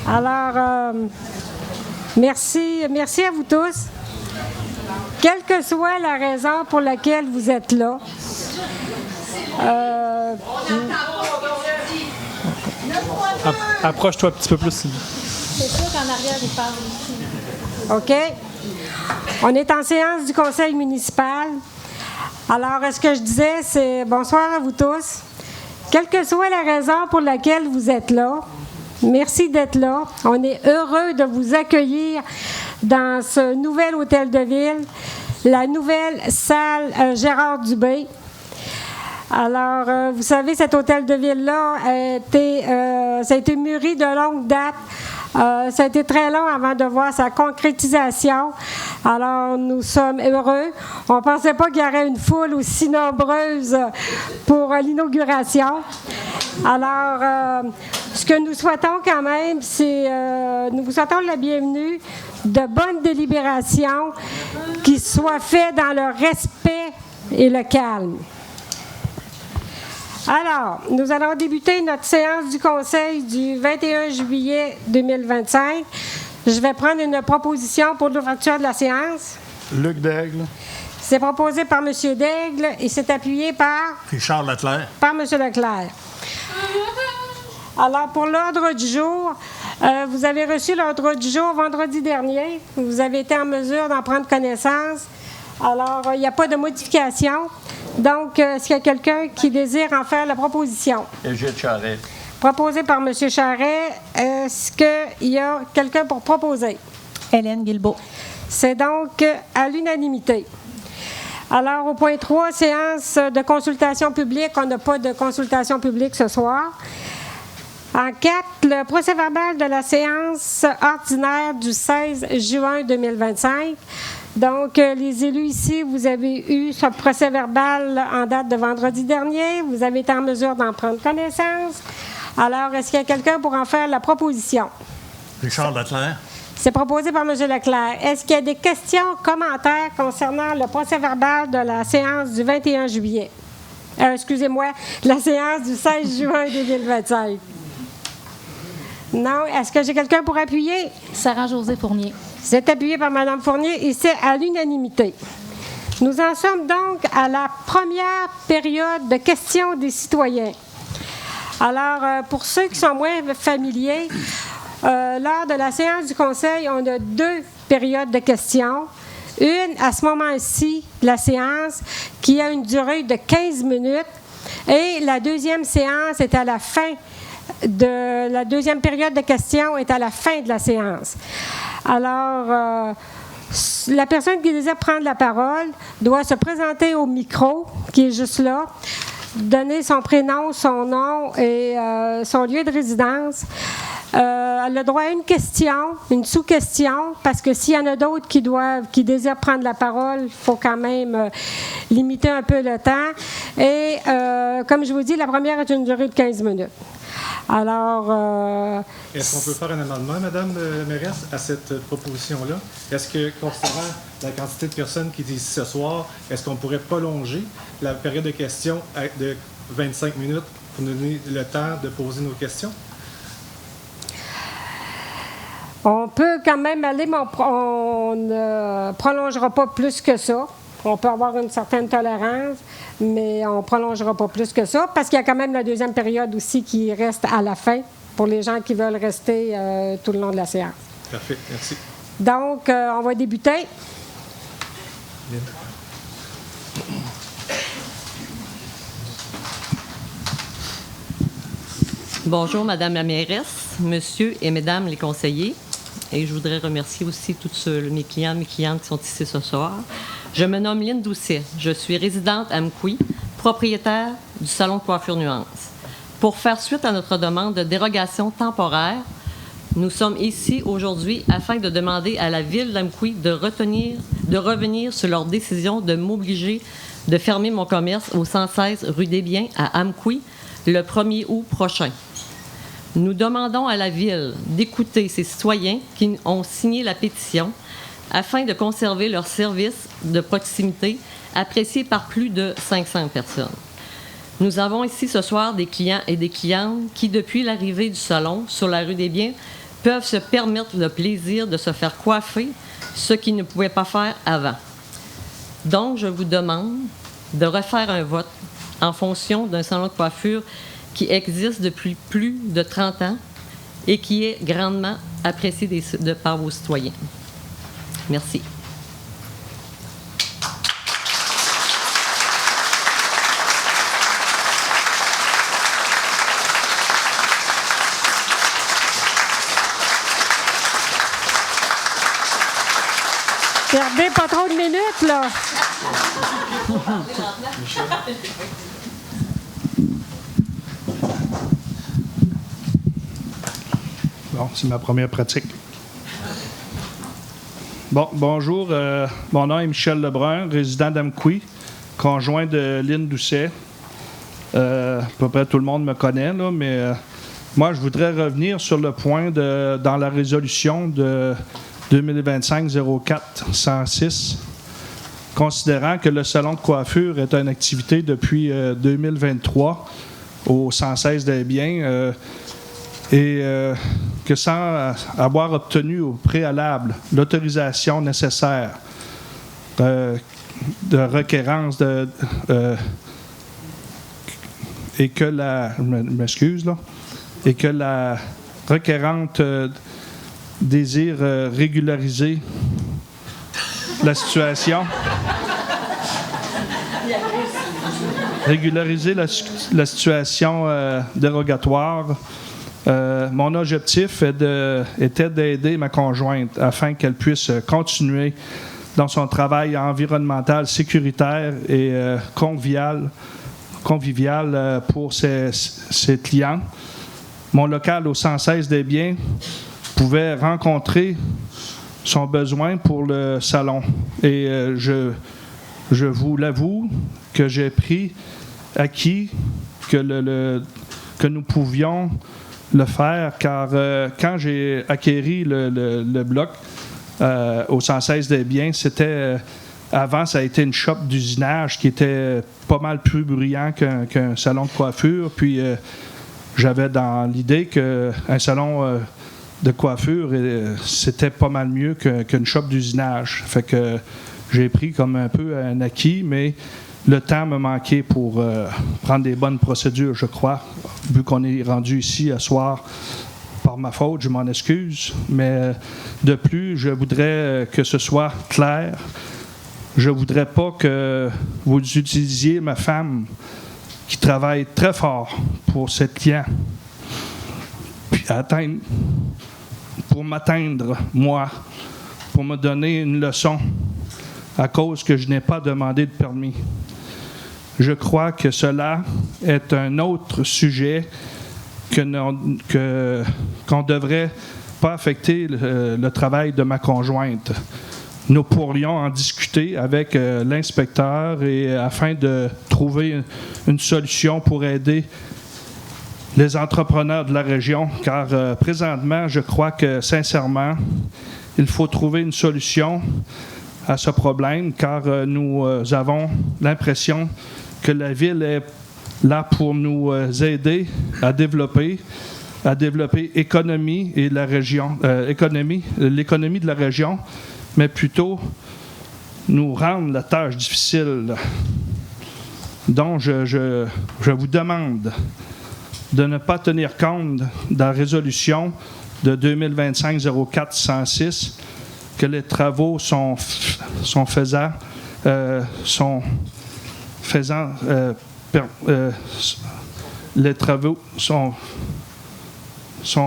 Alors, merci à vous tous. Quelle que soit la raison pour laquelle vous êtes là, approche-toi un petit peu plus, Sylvie. c'est sûr qu'en arrière, il parle. OK. On est en séance du conseil municipal. Alors, ce que je disais, c'est bonsoir à vous tous. Quelle que soit la raison pour laquelle vous êtes là, merci d'être là. On est heureux de vous accueillir dans ce nouvel hôtel de ville, la nouvelle salle Gérard Dubé. Alors, vous savez, cet hôtel de ville-là ça a été mûri de longue date. Ça a été très long avant de voir sa concrétisation. Alors, nous sommes heureux. On ne pensait pas qu'il y aurait une foule aussi nombreuse pour l'inauguration. Alors, ce que nous souhaitons quand même, c'est nous vous souhaitons la bienvenue, de bonnes délibérations qui soient faites dans le respect et le calme. Alors, nous allons débuter notre séance du Conseil du 21 juillet 2025. Je vais prendre une proposition pour l'ouverture de la séance. Luc Daigle. C'est proposé par M. Daigle et c'est appuyé par... Richard Leclerc. Par M. Leclerc. Alors, pour l'ordre du jour, vous avez reçu l'ordre du jour vendredi dernier. Vous avez été en mesure d'en prendre connaissance. Alors, il n'y a pas de modification. Donc, est-ce qu'il y a quelqu'un qui désire en faire la proposition? Égide Charret. Proposé par M. Charret. Est-ce qu'il y a quelqu'un pour proposer? Hélène Guilbeault. C'est donc à l'unanimité. Alors, au point 3, séance de consultation publique. On n'a pas de consultation publique ce soir. En 4, le procès-verbal de la séance ordinaire du 16 juin 2025. Donc, les élus ici, vous avez eu ce procès-verbal en date de vendredi dernier. Vous avez été en mesure d'en prendre connaissance. Alors, est-ce qu'il y a quelqu'un pour en faire la proposition? Richard Leclerc. C'est proposé par M. Leclerc. Est-ce qu'il y a des questions, commentaires concernant le procès-verbal de la séance du 21 juillet? Excusez-moi, la séance du 16 juin 2025. Non. Est-ce que j'ai quelqu'un pour appuyer? Sarah-Josée Fournier. C'est appuyé par Mme Fournier et c'est à l'unanimité. Nous en sommes donc à la première période de questions des citoyens. Alors, pour ceux qui sont moins familiers, lors de la séance du Conseil, on a 2 périodes de questions. Une, à ce moment-ci, la séance, qui a une durée de 15 minutes. Et la deuxième séance est à la fin la deuxième période de questions est à la fin de la séance. Alors, la personne qui désire prendre la parole doit se présenter au micro, qui est juste là, donner son prénom, son nom et son lieu de résidence. Elle a le droit à une question, une sous-question, parce que s'il y en a d'autres qui désirent prendre la parole, il faut quand même limiter un peu le temps. Et comme je vous dis, la première est une durée de 15 minutes. Alors... Est-ce qu'on peut faire un amendement, Madame la mairesse, à cette proposition-là? Est-ce que, considérant la quantité de personnes qui disent ce soir, est-ce qu'on pourrait prolonger la période de questions de 25 minutes pour nous donner le temps de poser nos questions? On peut quand même aller, mais on ne prolongera pas plus que ça. On peut avoir une certaine tolérance, mais on ne prolongera pas plus que ça, parce qu'il y a quand même la deuxième période aussi qui reste à la fin, pour les gens qui veulent rester tout le long de la séance. Parfait, merci. Donc, on va débuter. Bien. Bonjour, Madame la mairesse, Monsieur et Mesdames les conseillers. Et je voudrais remercier aussi tous mes clientes qui sont ici ce soir. Je me nomme Lynne Doucet. Je suis résidente à Mkoui, propriétaire du salon de coiffure Nuance. Pour faire suite à notre demande de dérogation temporaire, nous sommes ici aujourd'hui afin de demander à la ville d'Amkoui de revenir sur leur décision de m'obliger de fermer mon commerce au 116 rue des Biens à Amkoui le 1er août prochain. Nous demandons à la Ville d'écouter ces citoyens qui ont signé la pétition afin de conserver leurs services de proximité appréciés par plus de 500 personnes. Nous avons ici ce soir des clients et des clientes qui, depuis l'arrivée du salon sur la rue des Biens, peuvent se permettre le plaisir de se faire coiffer, ce qu'ils ne pouvaient pas faire avant. Donc, je vous demande de refaire un vote en fonction d'un salon de coiffure qui existe depuis plus de 30 ans et qui est grandement apprécié par vos citoyens. Merci. Perdez pas trop de minutes, là. Bon, c'est ma première pratique. Bon, bonjour. Mon nom est Michel Lebrun, résident d'Amqui, conjoint de Lynne Doucet. À peu près tout le monde me connaît, là, mais moi, je voudrais revenir sur le point dans la résolution de 2025-04-106, considérant que le salon de coiffure est une activité depuis 2023 au 116 des biens et que sans avoir obtenu au préalable l'autorisation nécessaire de requérance et que la requérante désire régulariser la situation. Régulariser la situation dérogatoire. Mon objectif était d'aider ma conjointe afin qu'elle puisse continuer dans son travail environnemental, sécuritaire et convivial pour ses clients. Mon local au 116 des biens pouvait rencontrer son besoin pour le salon. Et je vous l'avoue que j'ai pris acquis que nous pouvions le faire, car quand j'ai acquéri le bloc au 116 des biens, c'était... avant, ça a été une shop d'usinage qui était pas mal plus bruyant qu'un salon de coiffure. Puis j'avais dans l'idée qu'un salon de coiffure, c'était pas mal mieux qu'une shop d'usinage. Fait que j'ai pris comme un peu un acquis, mais le temps me manquait pour prendre des bonnes procédures, je crois. Vu qu'on est rendu ici ce soir par ma faute, je m'en excuse. Mais de plus, je voudrais que ce soit clair. Je voudrais pas que vous utilisiez ma femme qui travaille très fort pour ses clients, puis pour m'atteindre, moi, pour me donner une leçon à cause que je n'ai pas demandé de permis. Je crois que cela est un autre sujet qu'on ne devrait pas affecter le travail de ma conjointe. Nous pourrions en discuter avec l'inspecteur et afin de trouver une solution pour aider les entrepreneurs de la région, car présentement, je crois que sincèrement, il faut trouver une solution à ce problème, car nous avons l'impression que la ville est là pour nous aider à développer l'économie de la région, mais plutôt nous rendre la tâche difficile. Donc, je vous demande de ne pas tenir compte de la résolution de 2025-04-106 que les travaux les travaux sont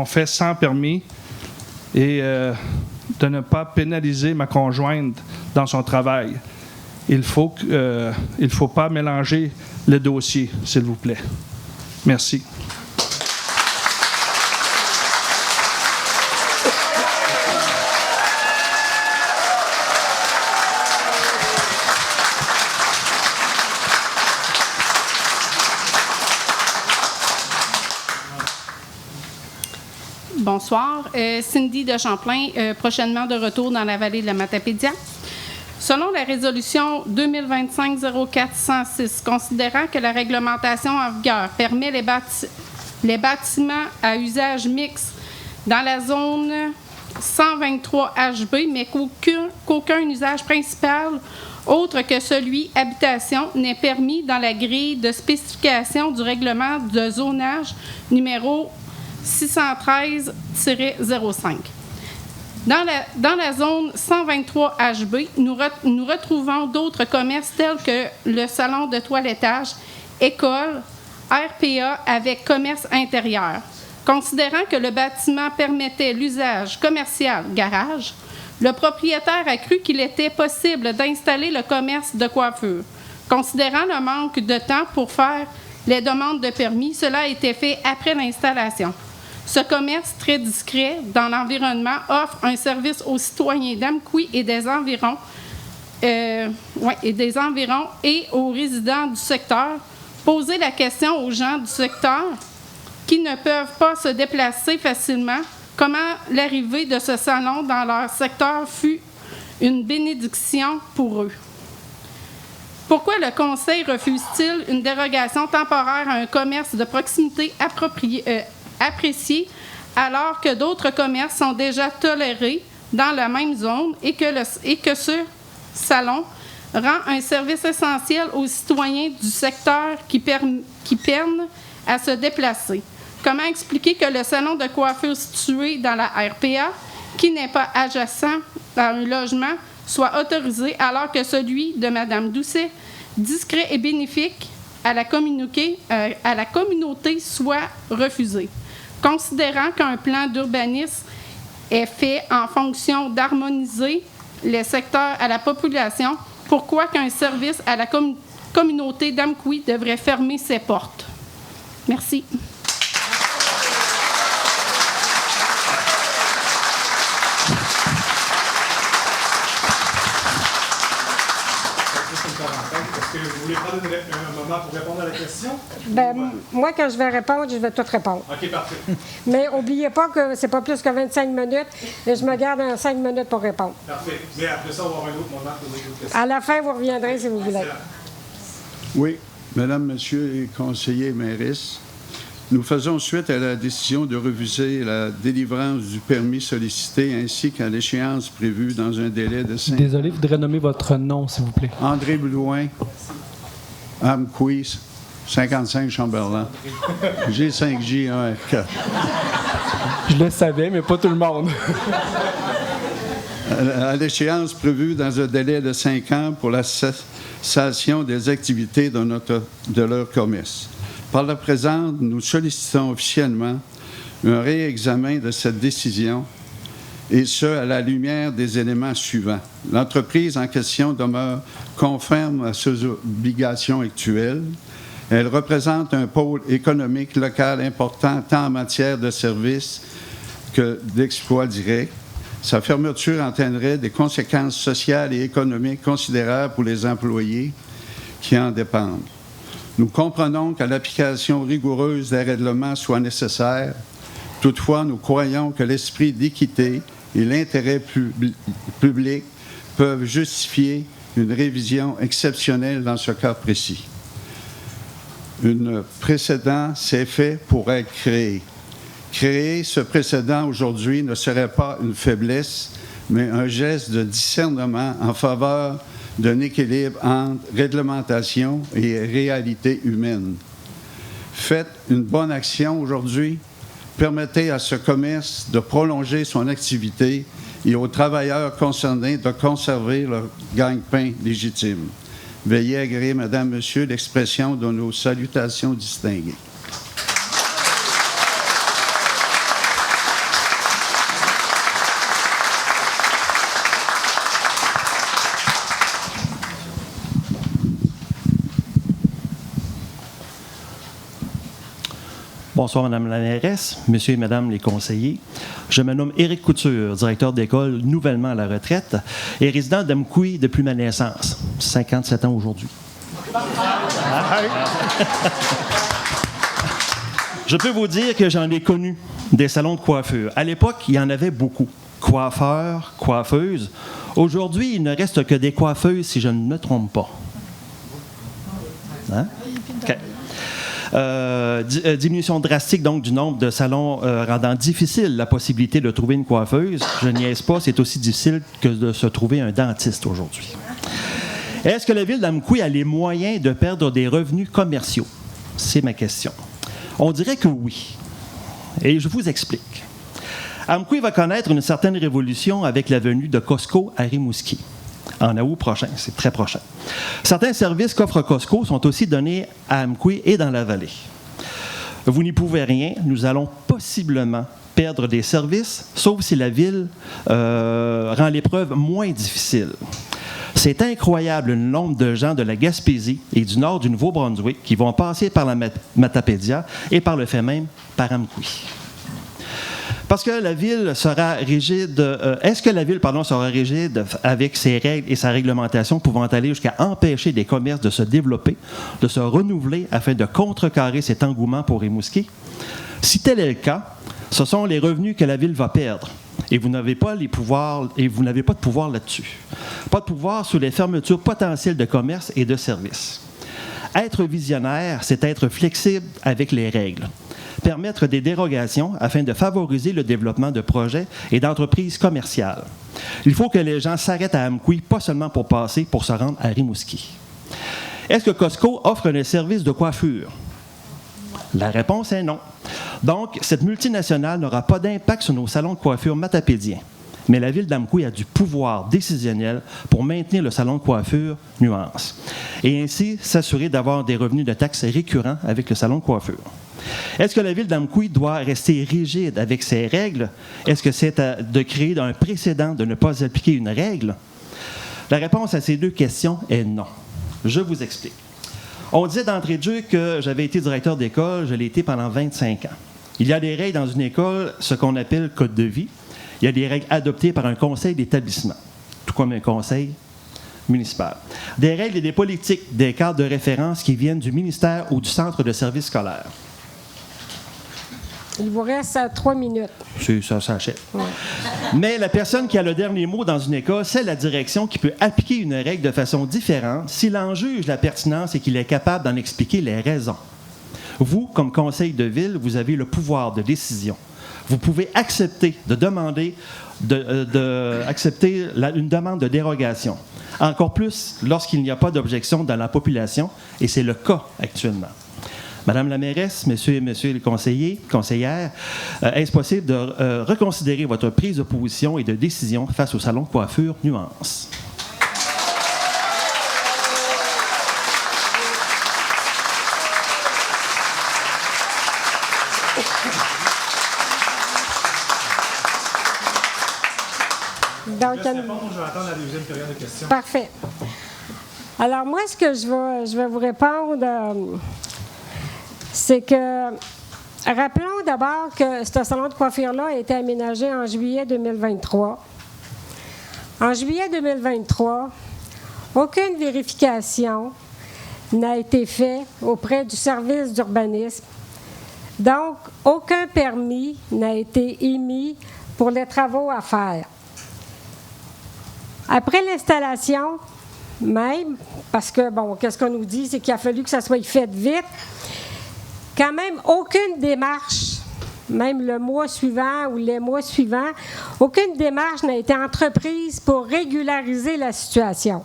faits sans permis et de ne pas pénaliser ma conjointe dans son travail. Il ne faut pas mélanger les dossiers, s'il vous plaît. Merci. Bonsoir. Cindy de Champlain, prochainement de retour dans la vallée de la Matapédia. Selon la résolution 2025-04-106, considérant que la réglementation en vigueur permet les bâtiments à usage mixte dans la zone 123 HB, mais qu'aucun usage principal autre que celui habitation n'est permis dans la grille de spécification du règlement de zonage numéro 613-05. Dans la zone 123 HB, nous retrouvons d'autres commerces tels que le salon de toilettage, école, RPA avec commerce intérieur. Considérant que le bâtiment permettait l'usage commercial garage, le propriétaire a cru qu'il était possible d'installer le commerce de coiffure. Considérant le manque de temps pour faire les demandes de permis, cela a été fait après l'installation. Ce commerce très discret dans l'environnement offre un service aux citoyens d'Amqui et des environs et aux résidents du secteur. Poser la question aux gens du secteur qui ne peuvent pas se déplacer facilement comment l'arrivée de ce salon dans leur secteur fut une bénédiction pour eux. Pourquoi le Conseil refuse-t-il une dérogation temporaire à un commerce de proximité apprécié alors que d'autres commerces sont déjà tolérés dans la même zone et que ce salon rend un service essentiel aux citoyens du secteur qui peinent à se déplacer? Comment expliquer que le salon de coiffure situé dans la RPA, qui n'est pas adjacent à un logement, soit autorisé alors que celui de Mme Doucet, discret et bénéfique à la communauté, soit refusé? Considérant qu'un plan d'urbanisme est fait en fonction d'harmoniser les secteurs à la population, pourquoi qu'un service à la communauté d'Amqui devrait fermer ses portes? Merci. Est-ce que vous voulez prendre un moment pour répondre à la question? Moi, quand je vais répondre, je vais tout répondre. OK, parfait. Mais n'oubliez pas que c'est pas plus que 25 minutes et je me garde 5 minutes pour répondre. Parfait. Mais après ça, on va avoir un autre moment pour poser d'autres questions. À la fin, vous reviendrez si vous voulez. Oui, Madame, Monsieur les conseillers maires, nous faisons suite à la décision de refuser la délivrance du permis sollicité ainsi qu'à l'échéance prévue dans un délai de 5 ans. Désolé, je voudrais nommer votre nom, s'il vous plaît. André Blouin, Amqui, 55 Chamberlain. G5J1R4. Je le savais, mais pas tout le monde. À l'échéance prévue dans un délai de 5 ans pour la cessation des activités de leur commerce. Par la présente, nous sollicitons officiellement un réexamen de cette décision, et ce, à la lumière des éléments suivants. L'entreprise en question demeure conforme à ses obligations actuelles. Elle représente un pôle économique local important tant en matière de services que d'exploits directs. Sa fermeture entraînerait des conséquences sociales et économiques considérables pour les employés qui en dépendent. Nous comprenons que l'application rigoureuse des règlements soit nécessaire. Toutefois, nous croyons que l'esprit d'équité et l'intérêt public peuvent justifier une révision exceptionnelle dans ce cas précis. Un précédent s'est fait pour être créé. Créer ce précédent aujourd'hui ne serait pas une faiblesse, mais un geste de discernement en faveur d'un équilibre entre réglementation et réalité humaine. Faites une bonne action aujourd'hui. Permettez à ce commerce de prolonger son activité et aux travailleurs concernés de conserver leur gagne-pain légitime. Veuillez agréer, Madame, Monsieur, l'expression de nos salutations distinguées. Bonsoir, Madame la mairesse, Monsieur et Madame les conseillers. Je me nomme Éric Couture, directeur d'école nouvellement à la retraite et résident d'Amqui depuis ma naissance, 57 ans aujourd'hui. Je peux vous dire que j'en ai connu des salons de coiffure. À l'époque, il y en avait beaucoup. Coiffeurs, coiffeuses. Aujourd'hui, il ne reste que des coiffeuses, si je ne me trompe pas. Hein? OK. Diminution drastique donc du nombre de salons rendant difficile la possibilité de trouver une coiffeuse. Je niaise pas, c'est aussi difficile que de se trouver un dentiste aujourd'hui. Est-ce que la ville d'Amqui a les moyens de perdre des revenus commerciaux? C'est ma question. On dirait que oui. Et je vous explique. Amqui va connaître une certaine révolution avec la venue de Costco à Rimouski. En août prochain, c'est très prochain. Certains services qu'offre Costco sont aussi donnés à Amqui et dans la vallée. Vous n'y pouvez rien, nous allons possiblement perdre des services, sauf si la ville rend l'épreuve moins difficile. C'est incroyable le nombre de gens de la Gaspésie et du nord du Nouveau-Brunswick qui vont passer par la Matapédia et par le fait même par Amqui. Parce que la ville sera rigide. Est-ce que la ville, sera rigide avec ses règles et sa réglementation pouvant aller jusqu'à empêcher des commerces de se développer, de se renouveler afin de contrecarrer cet engouement pour Rimouski? Si tel est le cas, ce sont les revenus que la ville va perdre. Et vous n'avez pas les pouvoirs, et vous n'avez pas de pouvoir là-dessus. Pas de pouvoir sur les fermetures potentielles de commerces et de services. Être visionnaire, c'est être flexible avec les règles. Permettre des dérogations afin de favoriser le développement de projets et d'entreprises commerciales. Il faut que les gens s'arrêtent à Amqui, pas seulement pour passer, pour se rendre à Rimouski. Est-ce que Costco offre des services de coiffure? La réponse est non. Donc, cette multinationale n'aura pas d'impact sur nos salons de coiffure matapédiens. Mais la ville d'Amqui a du pouvoir décisionnel pour maintenir le salon de coiffure Nuance et ainsi s'assurer d'avoir des revenus de taxes récurrents avec le salon de coiffure. Est-ce que la ville d'Amqui doit rester rigide avec ses règles? Est-ce que c'est de créer un précédent de ne pas appliquer une règle? La réponse à ces deux questions est non. Je vous explique. On disait d'entrée de jeu que j'avais été directeur d'école, je l'ai été pendant 25 ans. Il y a des règles dans une école, ce qu'on appelle code de vie. Il y a des règles adoptées par un conseil d'établissement, tout comme un conseil municipal. Des règles et des politiques, des cadres de référence qui viennent du ministère ou du centre de service scolaire. Il vous reste 3 minutes. Ça s'achète. Ouais. Mais la personne qui a le dernier mot dans une école, c'est la direction qui peut appliquer une règle de façon différente s'il en juge la pertinence et qu'il est capable d'en expliquer les raisons. Vous, comme conseil de ville, vous avez le pouvoir de décision. Vous pouvez accepter de demander une demande de dérogation. Encore plus lorsqu'il n'y a pas d'objection dans la population, et c'est le cas actuellement. Madame la mairesse, messieurs et messieurs les conseillères, est-ce possible de reconsidérer votre prise de position et de décision face au salon de coiffure Nuance? Donc, je vais attendre la deuxième période de questions. Parfait. Alors, moi, ce que je vais vous répondre, c'est que, rappelons d'abord que ce salon de coiffure-là a été aménagé en juillet 2023. En juillet 2023, aucune vérification n'a été faite auprès du service d'urbanisme. Donc, aucun permis n'a été émis pour les travaux à faire. Après l'installation, même, parce que, bon, qu'est-ce qu'on nous dit, c'est qu'il a fallu que ça soit fait vite, quand même, aucune démarche, même le mois suivant ou les mois suivants, aucune démarche n'a été entreprise pour régulariser la situation.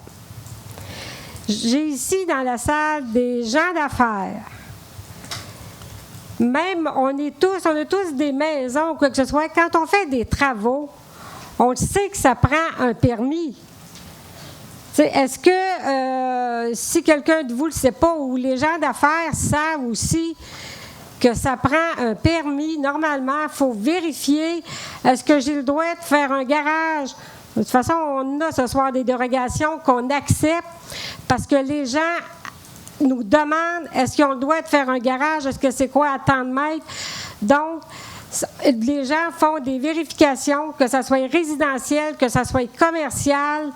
J'ai ici dans la salle des gens d'affaires. Même, on a tous des maisons ou quoi que ce soit. Quand on fait des travaux, on sait que ça prend un permis. Est-ce que si quelqu'un de vous ne le sait pas ou les gens d'affaires savent aussi que ça prend un permis, normalement, il faut vérifier est-ce que j'ai le droit de faire un garage. De toute façon, on a ce soir des dérogations qu'on accepte parce que les gens nous demandent est-ce qu'ils ont le droit de faire un garage, est-ce que c'est quoi à tant de mètres. Donc, les gens font des vérifications, que ça soit résidentiel, que ça soit commercial.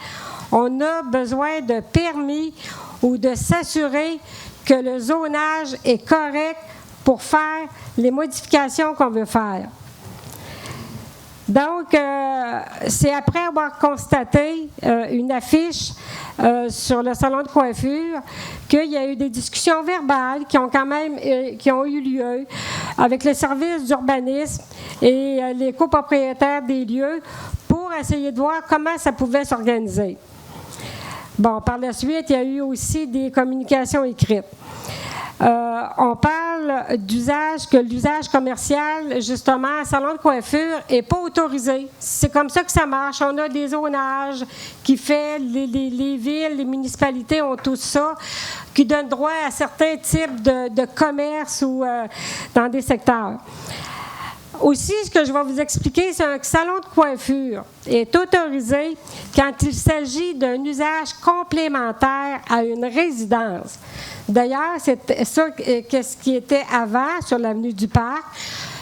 On a besoin de permis ou de s'assurer que le zonage est correct pour faire les modifications qu'on veut faire. Donc, c'est après avoir constaté une affiche sur le salon de coiffure qu'il y a eu des discussions verbales qui ont eu lieu avec le service d'urbanisme et les copropriétaires des lieux pour essayer de voir comment ça pouvait s'organiser. Bon, par la suite, il y a eu aussi des communications écrites. On parle que l'usage commercial, justement, salon de coiffure, n'est pas autorisé. C'est comme ça que ça marche. On a des zonages qui fait, les villes, les municipalités ont tout ça, qui donnent droit à certains types de commerce ou dans des secteurs. Aussi, ce que je vais vous expliquer, c'est un salon de coiffure est autorisé quand il s'agit d'un usage complémentaire à une résidence. D'ailleurs, c'est ça qu'est-ce qui était avant sur l'avenue du Parc.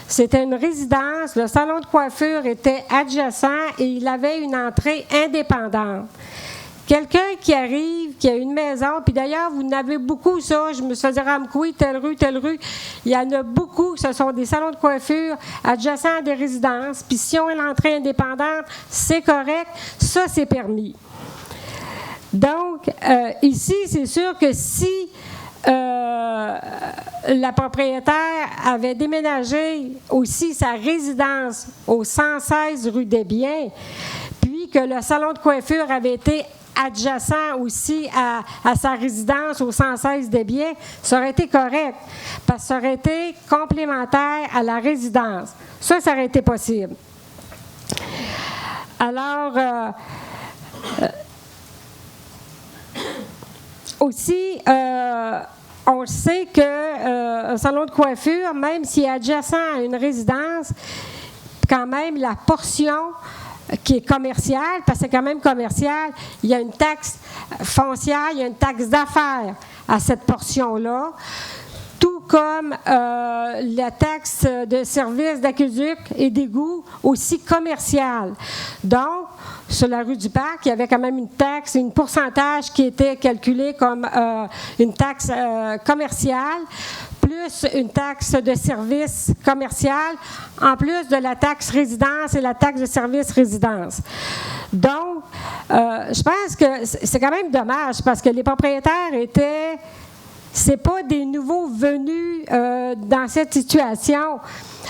C'était une résidence, le salon de coiffure était adjacent et il avait une entrée indépendante. Quelqu'un qui arrive, qui a une maison, puis d'ailleurs, vous en avez beaucoup, ça, je me suis dit, Amkoui, telle rue, il y en a beaucoup, ce sont des salons de coiffure adjacents à des résidences, puis si on a l'entrée indépendante, c'est correct, ça, c'est permis. Donc, ici, c'est sûr que si la propriétaire avait déménagé aussi sa résidence au 116 rue des Biens, puis que le salon de coiffure avait été adjacent aussi à sa résidence au 116 des Biens, ça aurait été correct, parce que ça aurait été complémentaire à la résidence. Ça aurait été possible. Alors, aussi, on sait qu'un salon de coiffure, même s'il est adjacent à une résidence, quand même, la portion qui est commerciale, parce que c'est quand même commercial, il y a une taxe foncière, il y a une taxe d'affaires à cette portion-là, tout comme la taxe de service d'aqueduc et d'égout aussi commerciale. Donc, sur la rue du Parc, il y avait quand même une taxe, une pourcentage qui était calculée comme une taxe commerciale, plus une taxe de service commercial, en plus de la taxe résidence et la taxe de service résidence. Donc, je pense que c'est quand même dommage parce que les propriétaires étaient... C'est pas des nouveaux venus dans cette situation.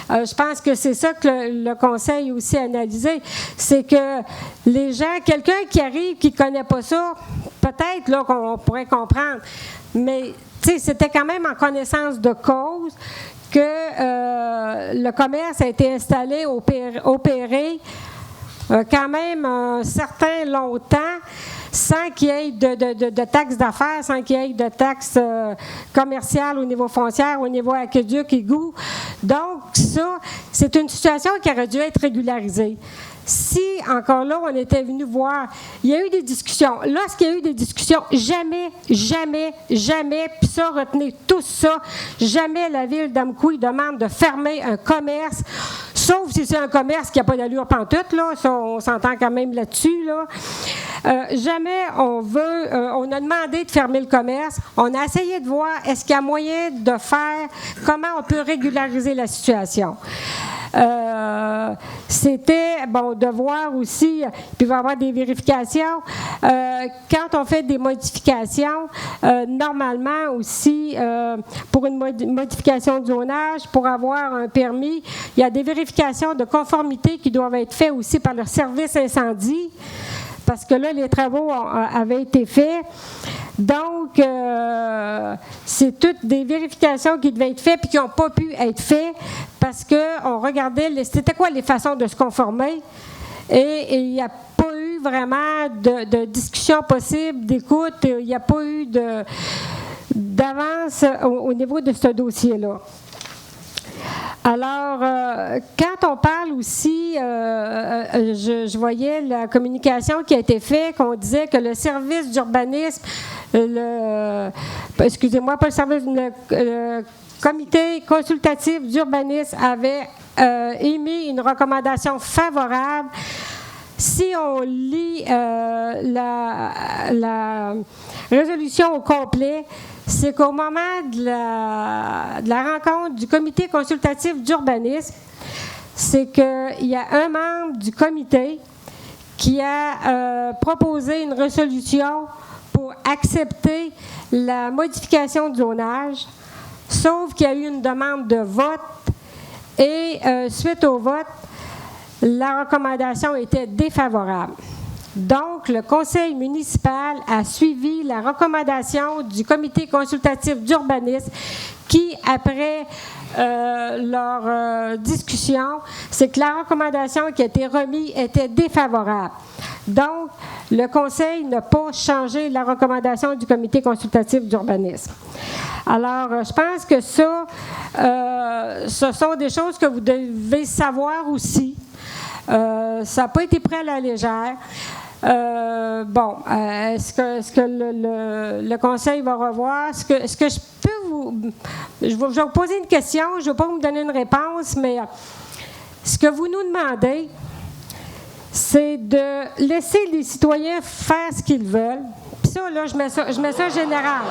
Je pense que c'est ça que le conseil aussi a analysé. C'est que les gens, quelqu'un qui arrive, qui ne connaît pas ça, peut-être là qu'on pourrait comprendre. Mais c'était quand même en connaissance de cause que le commerce a été installé, opéré quand même un certain longtemps, sans qu'il y ait de taxes d'affaires, sans qu'il y ait de taxes commerciales au niveau foncier, au niveau aqueduc, égout. Donc, ça, c'est une situation qui aurait dû être régularisée. Si, encore là, on était venu voir, il y a eu des discussions. Lorsqu'il y a eu des discussions, jamais, puis ça, retenez tout ça, jamais la ville d'Amkoui demande de fermer un commerce, sauf si c'est un commerce qui n'a pas d'allure pantoute, là, ça, on s'entend quand même là-dessus, là. Jamais on a demandé de fermer le commerce, on a essayé de voir est-ce qu'il y a moyen de faire, comment on peut régulariser la situation. C'était, de voir aussi, puis il va y avoir des vérifications. Quand on fait des modifications, normalement aussi, pour une modification de zonage, pour avoir un permis, il y a des vérifications de conformité qui doivent être faites aussi par le service incendie, parce que là, les travaux avaient été faits. Donc, c'est toutes des vérifications qui devaient être faites puis qui n'ont pas pu être faites parce qu'on regardait, c'était quoi les façons de se conformer et il n'y a pas eu vraiment de discussion possible, d'écoute, il n'y a pas eu d'avance au niveau de ce dossier-là. Alors, quand on parle aussi, je voyais la communication qui a été faite, qu'on disait que le service d'urbanisme, excusez-moi, pas le service, le comité consultatif d'urbanisme avait émis une recommandation favorable. Si on lit la résolution au complet, c'est qu'au moment de la rencontre du comité consultatif d'urbanisme, c'est qu'il y a un membre du comité qui a proposé une résolution pour accepter la modification de zonage, sauf qu'il y a eu une demande de vote et suite au vote, la recommandation était défavorable. Donc, le conseil municipal a suivi la recommandation du comité consultatif d'urbanisme qui, après leur discussion, c'est que la recommandation qui a été remise était défavorable. Donc, le conseil n'a pas changé la recommandation du comité consultatif d'urbanisme. Alors, je pense que ça, ce sont des choses que vous devez savoir aussi. Ça n'a pas été pris à la légère. Est-ce que le conseil va revoir? Est-ce que je peux je vais vous poser une question, je ne vais pas vous donner une réponse, mais ce que vous nous demandez, c'est de laisser les citoyens faire ce qu'ils veulent. Puis ça, là, je mets ça général.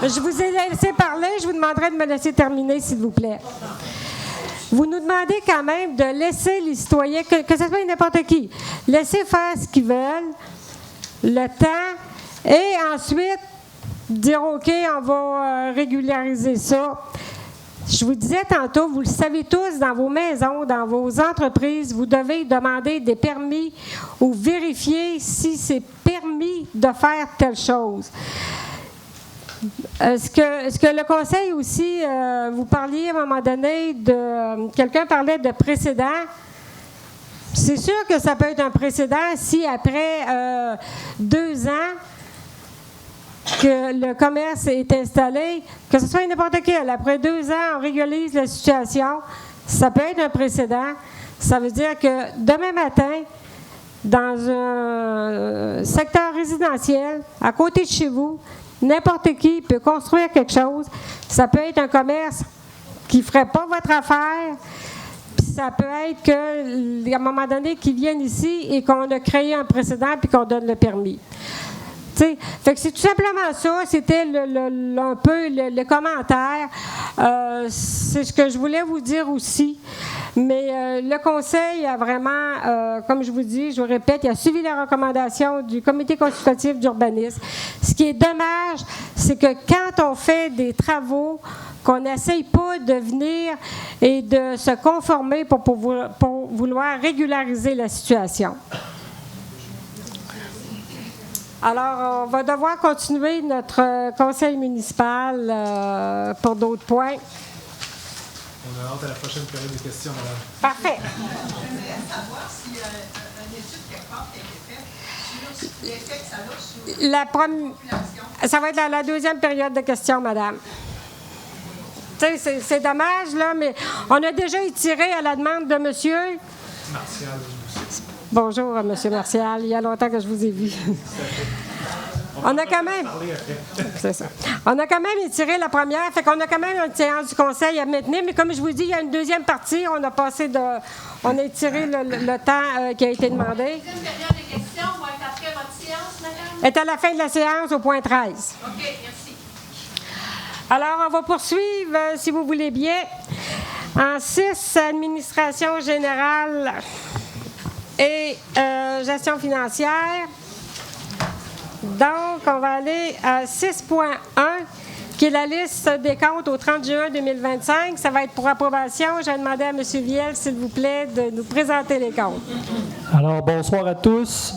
Je vous ai laissé parler, je vous demanderai de me laisser terminer, s'il vous plaît. Vous nous demandez quand même de laisser les citoyens, que ce soit n'importe qui, laisser faire ce qu'ils veulent, le temps, et ensuite dire OK, on va régulariser ça. Je vous disais tantôt, vous le savez tous, dans vos maisons, dans vos entreprises, vous devez demander des permis ou vérifier si c'est permis de faire telle chose. Est-ce que le conseil aussi, vous parliez à un moment donné quelqu'un parlait de précédent. C'est sûr que ça peut être un précédent si après 2 ans que le commerce est installé, que ce soit n'importe quel, après 2 ans, on régulise la situation, ça peut être un précédent. Ça veut dire que demain matin, dans un secteur résidentiel, à côté de chez vous, n'importe qui peut construire quelque chose. Ça peut être un commerce qui ne ferait pas votre affaire. Puis ça peut être qu'à un moment donné, qu'ils viennent ici et qu'on a créé un précédent puis qu'on donne le permis. T'sais, fait que c'est tout simplement ça. C'était un peu le commentaire. C'est ce que je voulais vous dire aussi. Mais le conseil a vraiment, comme je vous dis, je vous répète, il a suivi la recommandation du comité consultatif d'urbanisme. Ce qui est dommage, c'est que quand on fait des travaux, qu'on n'essaye pas de venir et de se conformer pour vouloir régulariser la situation. Alors, on va devoir continuer notre conseil municipal pour d'autres points. On a hâte à la prochaine période de questions, madame. Parfait. J'aimerais savoir s'il y a une étude quelque part qui a été faite sur l'effet que ça a sur la population. Ça va être la deuxième période de questions, madame. Tu sais, c'est dommage, là, mais on a déjà étiré à la demande de monsieur Martial. Bonjour, M. Martial. Il y a longtemps que je vous ai vu. On a quand même... C'est ça. On a quand même étiré la première, fait qu'on a quand même une séance du conseil à maintenir, mais comme je vous dis, il y a une deuxième partie. On a étiré le temps qui a été demandé. La deuxième période de questions va être après votre séance, madame? Est à la fin de la séance, au point 13. OK, merci. Alors, on va poursuivre, si vous voulez bien. En 6, administration générale et gestion financière. Donc, on va aller à 6.1, qui est la liste des comptes au 30 juin 2025. Ça va être pour approbation. Je vais demander à M. Viel, s'il vous plaît, de nous présenter les comptes. Alors, bonsoir à tous.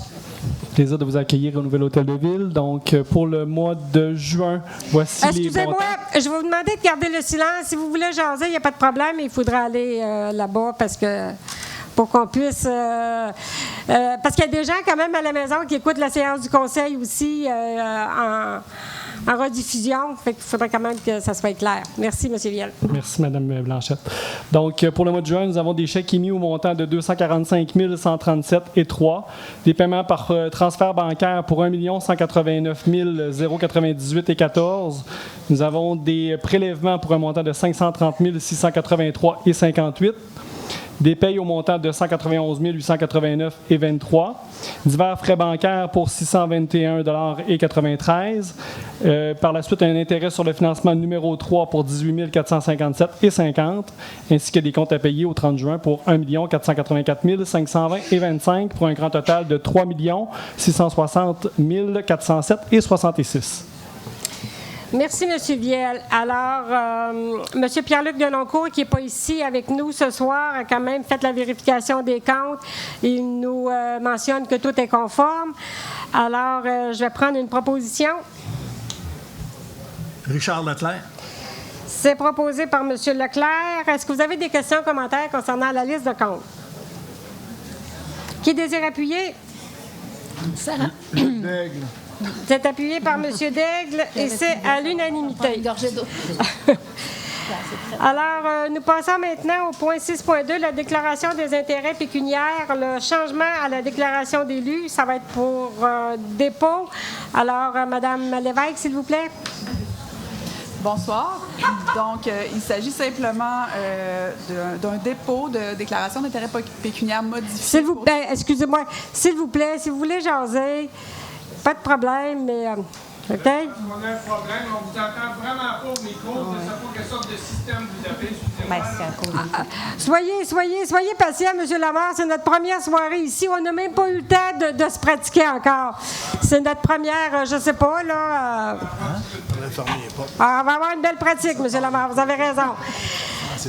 Plaisir de vous accueillir au Nouvel Hôtel de Ville. Donc, pour le mois de juin, voici les Excusez-moi, je vais vous demander de garder le silence. Si vous voulez jaser, il n'y a pas de problème. Il faudra aller là-bas parce que... pour qu'on puisse... parce qu'il y a des gens quand même à la maison qui écoutent la séance du conseil aussi en rediffusion. Fait qu'il faudrait quand même que ça soit clair. Merci, M. Viel. Merci, Mme Blanchette. Donc, pour le mois de juin, nous avons des chèques émis au montant de 245 137,3 $. Des paiements par transfert bancaire pour 1 189 098,14 $. Nous avons des prélèvements pour un montant de 530 683,58 $. Des payes au montant de 191 889,23 $. Divers frais bancaires pour 621,93 $. Par la suite, un intérêt sur le financement numéro 3 pour 18 457,50 $, ainsi que des comptes à payer au 30 juin pour 1 484 520,25 $, pour un grand total de 3 660 407,66 $. Merci, M. Viel. Alors, M. Pierre-Luc Deloncourt, qui n'est pas ici avec nous ce soir, a quand même fait la vérification des comptes. Il nous mentionne que tout est conforme. Alors, je vais prendre une proposition. Richard Leclerc. C'est proposé par M. Leclerc. Est-ce que vous avez des questions, commentaires concernant la liste de comptes? Qui désire appuyer? Sarah. Daigle. C'est appuyé par M. Daigle et c'est à l'unanimité. Alors, nous passons maintenant au point 6.2, la déclaration des intérêts pécuniaires. Le changement à la déclaration d'élus, ça va être pour dépôt. Alors, Mme Lévesque, s'il vous plaît. Bonsoir. Donc, il s'agit simplement d'un dépôt de déclaration d'intérêt pécuniaire modifié. S'il vous plaît, excusez-moi, s'il vous plaît, si vous voulez jaser, pas de problème, mais... OK? On a un problème, on vous entend vraiment pas au micro. Je ne sais pas quelle sorte de système vous avez. Soyez patient, M. Lamar. C'est notre première soirée ici. On n'a même pas eu le temps de se pratiquer encore. C'est notre première, je ne sais pas, là... on va avoir une belle pratique, M. Lamar. Vous avez raison.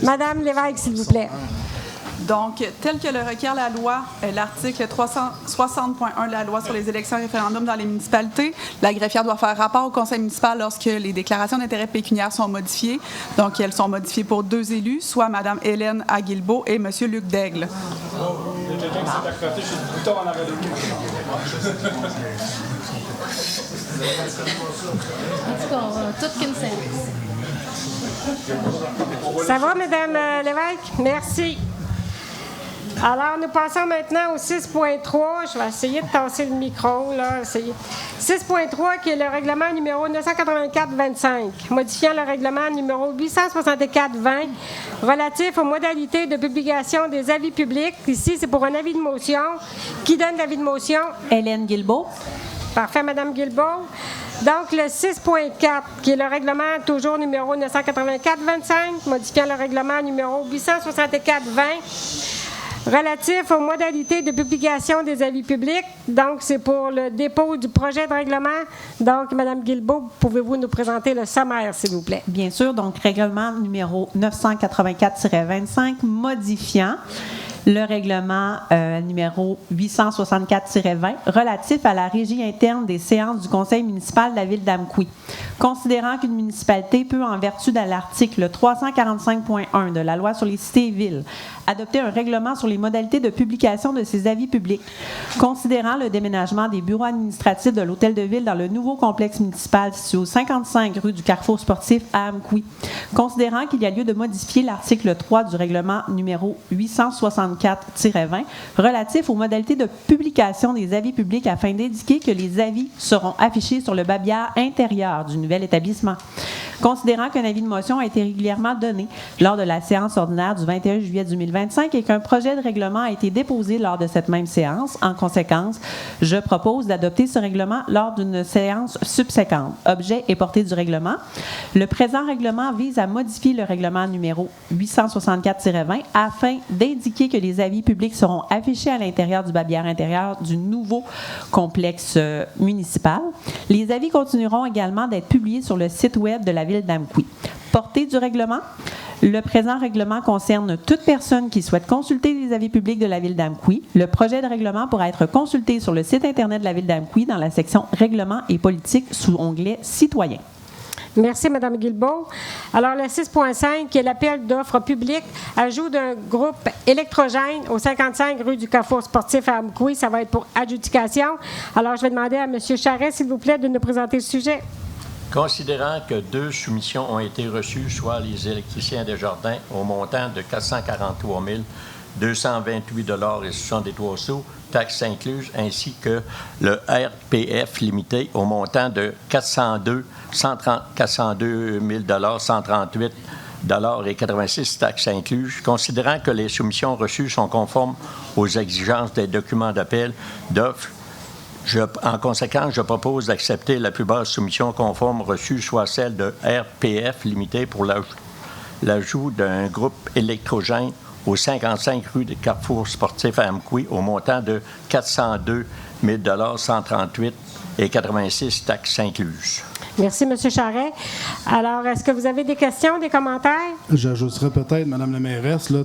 Madame Lévesque, s'il vous plaît. Donc, tel que le requiert la loi, l'article 360.1 de la loi sur les élections et référendums dans les municipalités, la greffière doit faire rapport au conseil municipal lorsque les déclarations d'intérêt pécuniaire sont modifiées. Donc, elles sont modifiées pour 2 élus, soit Mme Hélène Aguilbeau et M. Luc Daigle. Il y a quelqu'un qui s'est accroché sur le bouton en arrière de nous. En tout cas, on a toute qu'une séance. Ça va, Mme Lévesque? Merci. Alors, nous passons maintenant au 6.3. Je vais essayer de tasser le micro, là. 6.3, qui est le règlement numéro 984-25, modifiant le règlement numéro 864-20, relatif aux modalités de publication des avis publics. Ici, c'est pour un avis de motion. Qui donne l'avis de motion? Hélène Guilbeault. Parfait, Mme Guilbeault. Donc, le 6.4, qui est le règlement toujours numéro 984-25, modifiant le règlement numéro 864-20, relatif aux modalités de publication des avis publics. Donc, c'est pour le dépôt du projet de règlement. Donc, Mme Guilbeault, pouvez-vous nous présenter le sommaire, s'il vous plaît? Bien sûr. Donc, règlement numéro 984-25, modifiant le règlement numéro 864-20 relatif à la régie interne des séances du conseil municipal de la ville d'Amqui. Considérant qu'une municipalité peut, en vertu de l'article 345.1 de la loi sur les cités et villes, adopter un règlement sur les modalités de publication de ses avis publics. Considérant le déménagement des bureaux administratifs de l'hôtel de ville dans le nouveau complexe municipal situé au 55 rue du Carrefour sportif à Amqui. Considérant qu'il y a lieu de modifier l'article 3 du règlement numéro 864-20 relatif aux modalités de publication des avis publics afin d'indiquer que les avis seront affichés sur le babillard intérieur du nouvel établissement. Considérant qu'un avis de motion a été régulièrement donné lors de la séance ordinaire du 21 juillet 2025 et qu'un projet de règlement a été déposé lors de cette même séance, en conséquence, je propose d'adopter ce règlement lors d'une séance subséquente. Objet et portée du règlement. Le présent règlement vise à modifier le règlement numéro 864-20 afin d'indiquer que les avis publics seront affichés à l'intérieur du babillard intérieur du nouveau complexe municipal. Les avis continueront également d'être publiés sur le site web de la ville d'Amqui. Portée du règlement. Le présent règlement concerne toute personne qui souhaite consulter les avis publics de la ville d'Amqui. Le projet de règlement pourra être consulté sur le site Internet de la ville d'Amqui dans la section Règlements et politiques sous onglet Citoyens. Merci, Mme Guilbeault. Alors, le 6.5, qui est l'appel d'offres publiques, ajout d'un groupe électrogène au 55 rue du Carrefour sportif à Amqui. Ça va être pour adjudication. Alors, je vais demander à M. Charest, s'il vous plaît, de nous présenter le sujet. Considérant que 2 soumissions ont été reçues, soit les électriciens des Jardins au montant de 443 228,63 $, taxes incluses, ainsi que le RPF limité au montant de 402 138 et 86 taxes incluses, considérant que les soumissions reçues sont conformes aux exigences des documents d'appel d'offres. En conséquence, je propose d'accepter la plus basse soumission conforme reçue, soit celle de RPF Limité pour l'ajout d'un groupe électrogène au 55 rue des Carrefour sportif à Amqui au montant de 402 000 138 et 86 taxes incluses. Merci, M. Charret. Alors, est-ce que vous avez des questions, des commentaires? J'ajouterais peut-être, Mme la mairesse, là,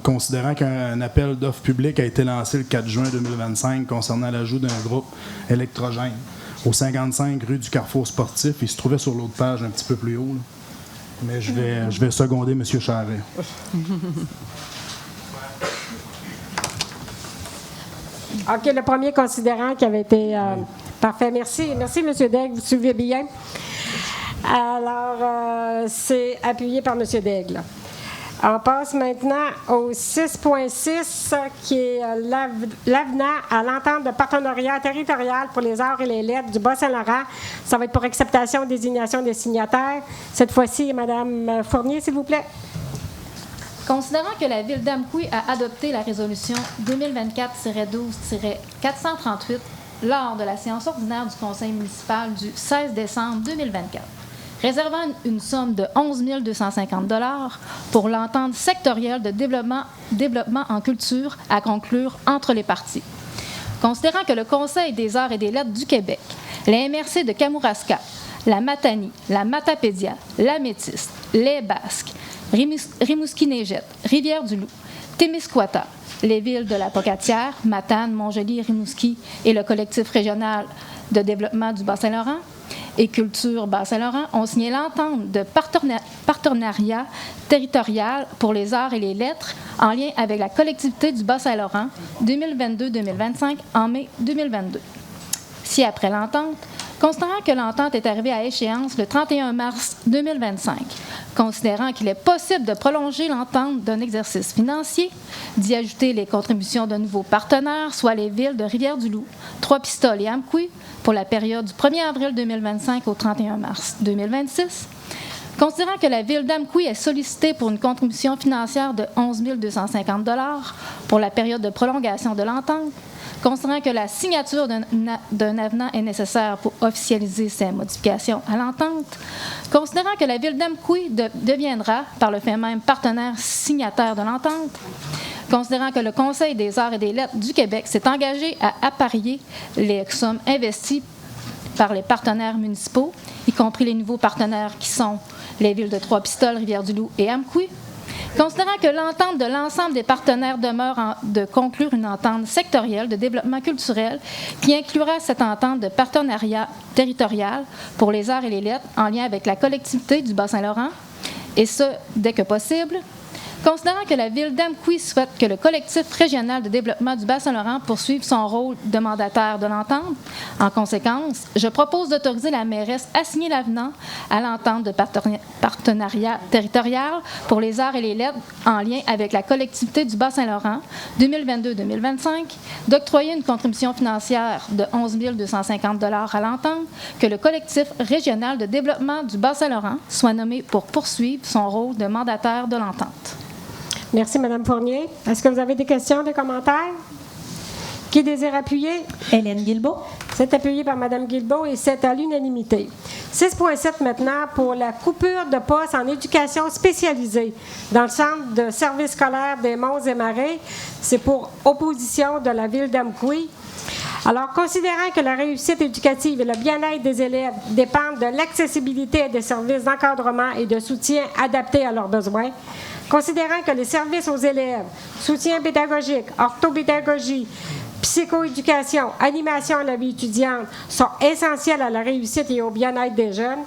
considérant qu'un appel d'offres publique a été lancé le 4 juin 2025 concernant l'ajout d'un groupe électrogène au 55 rue du Carrefour sportif. Il se trouvait sur l'autre page un petit peu plus haut. Là. Mais je vais seconder M. Charret. OK, le premier considérant qui avait été... Parfait, merci. Merci, M. Daigle, vous suivez bien. Alors, c'est appuyé par M. Daigle. On passe maintenant au 6.6, qui est l'avenant à l'entente de partenariat territorial pour les arts et les lettres du Bas-Saint-Laurent. Ça va être pour acceptation, désignation des signataires. Cette fois-ci, Mme Fournier, s'il vous plaît. Considérant que la Ville d'Amqui a adopté la résolution 2024-12-438 lors de la séance ordinaire du Conseil municipal du 16 décembre 2024, réservant une somme de 11 250 $ pour l'entente sectorielle de développement en culture à conclure entre les parties. Considérant que le Conseil des arts et des lettres du Québec, les MRC de Kamouraska, la Matanie, la Matapédia, la Métis, les Basques, Rimouski-Neigette, Rivière-du-Loup, Témiscouata, les villes de la Pocatière, Matane, Montjoly, Rimouski et le collectif régional de développement du Bas-Saint-Laurent et Culture Bas-Saint-Laurent ont signé l'entente de partenariat territorial pour les arts et les lettres en lien avec la collectivité du Bas-Saint-Laurent 2022-2025 en mai 2022. Si après l'entente, considérant que l'entente est arrivée à échéance le 31 mars 2025, considérant qu'il est possible de prolonger l'entente d'un exercice financier, d'y ajouter les contributions de nouveaux partenaires, soit les villes de Rivière-du-Loup, Trois-Pistoles et Amqui, pour la période du 1er avril 2025 au 31 mars 2026, considérant que la Ville d'Amqui est sollicitée pour une contribution financière de 11 250 $ pour la période de prolongation de l'entente, considérant que la signature d'un avenant est nécessaire pour officialiser ces modifications à l'entente, considérant que la Ville d'Amqui deviendra, par le fait même, partenaire signataire de l'entente, considérant que le Conseil des arts et des lettres du Québec s'est engagé à apparier les sommes investies par les partenaires municipaux, y compris les nouveaux partenaires qui sont les villes de Trois-Pistoles, Rivière-du-Loup et Amqui, considérant que l'entente de l'ensemble des partenaires demeure de conclure une entente sectorielle de développement culturel qui inclura cette entente de partenariat territorial pour les arts et les lettres en lien avec la collectivité du Bas-Saint-Laurent, et ce, dès que possible, considérant que la Ville d'Amqui souhaite que le collectif régional de développement du Bas-Saint-Laurent poursuive son rôle de mandataire de l'entente. En conséquence, je propose d'autoriser la mairesse à signer l'avenant à l'entente de partenariat territorial pour les arts et les lettres en lien avec la collectivité du Bas-Saint-Laurent 2022-2025, d'octroyer une contribution financière de 11 250 $ à l'entente, que le collectif régional de développement du Bas-Saint-Laurent soit nommé pour poursuivre son rôle de mandataire de l'entente. Merci, Mme Fournier. Est-ce que vous avez des questions, des commentaires? Qui désire appuyer? Hélène Guilbeault. C'est appuyé par Mme Guilbeault et c'est à l'unanimité. 6.7 maintenant pour la coupure de poste en éducation spécialisée dans le centre de service scolaire des Monts et Marais. C'est pour opposition de la Ville d'Amqui. Alors, considérant que la réussite éducative et le bien-être des élèves dépendent de l'accessibilité des services d'encadrement et de soutien adaptés à leurs besoins, considérant que les services aux élèves, soutien pédagogique, orthopédagogie, psychoéducation, animation à la vie étudiante sont essentiels à la réussite et au bien-être des jeunes,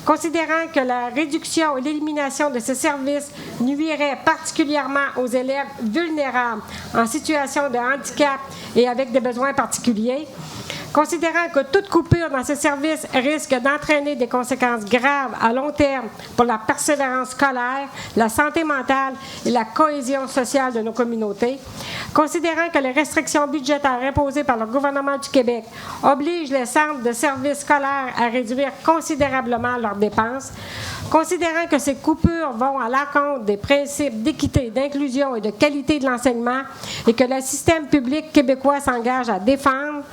considérant que la réduction et l'élimination de ces services nuirait particulièrement aux élèves vulnérables en situation de handicap et avec des besoins particuliers, considérant que toute coupure dans ces services risque d'entraîner des conséquences graves à long terme pour la persévérance scolaire, la santé mentale et la cohésion sociale de nos communautés, considérant que les restrictions budgétaires imposées par le gouvernement du Québec obligent les centres de services scolaires à réduire considérablement leurs dépenses, Considérant que ces coupures vont à l'encontre des principes d'équité, d'inclusion et de qualité de l'enseignement et que le système public québécois s'engage à défendre,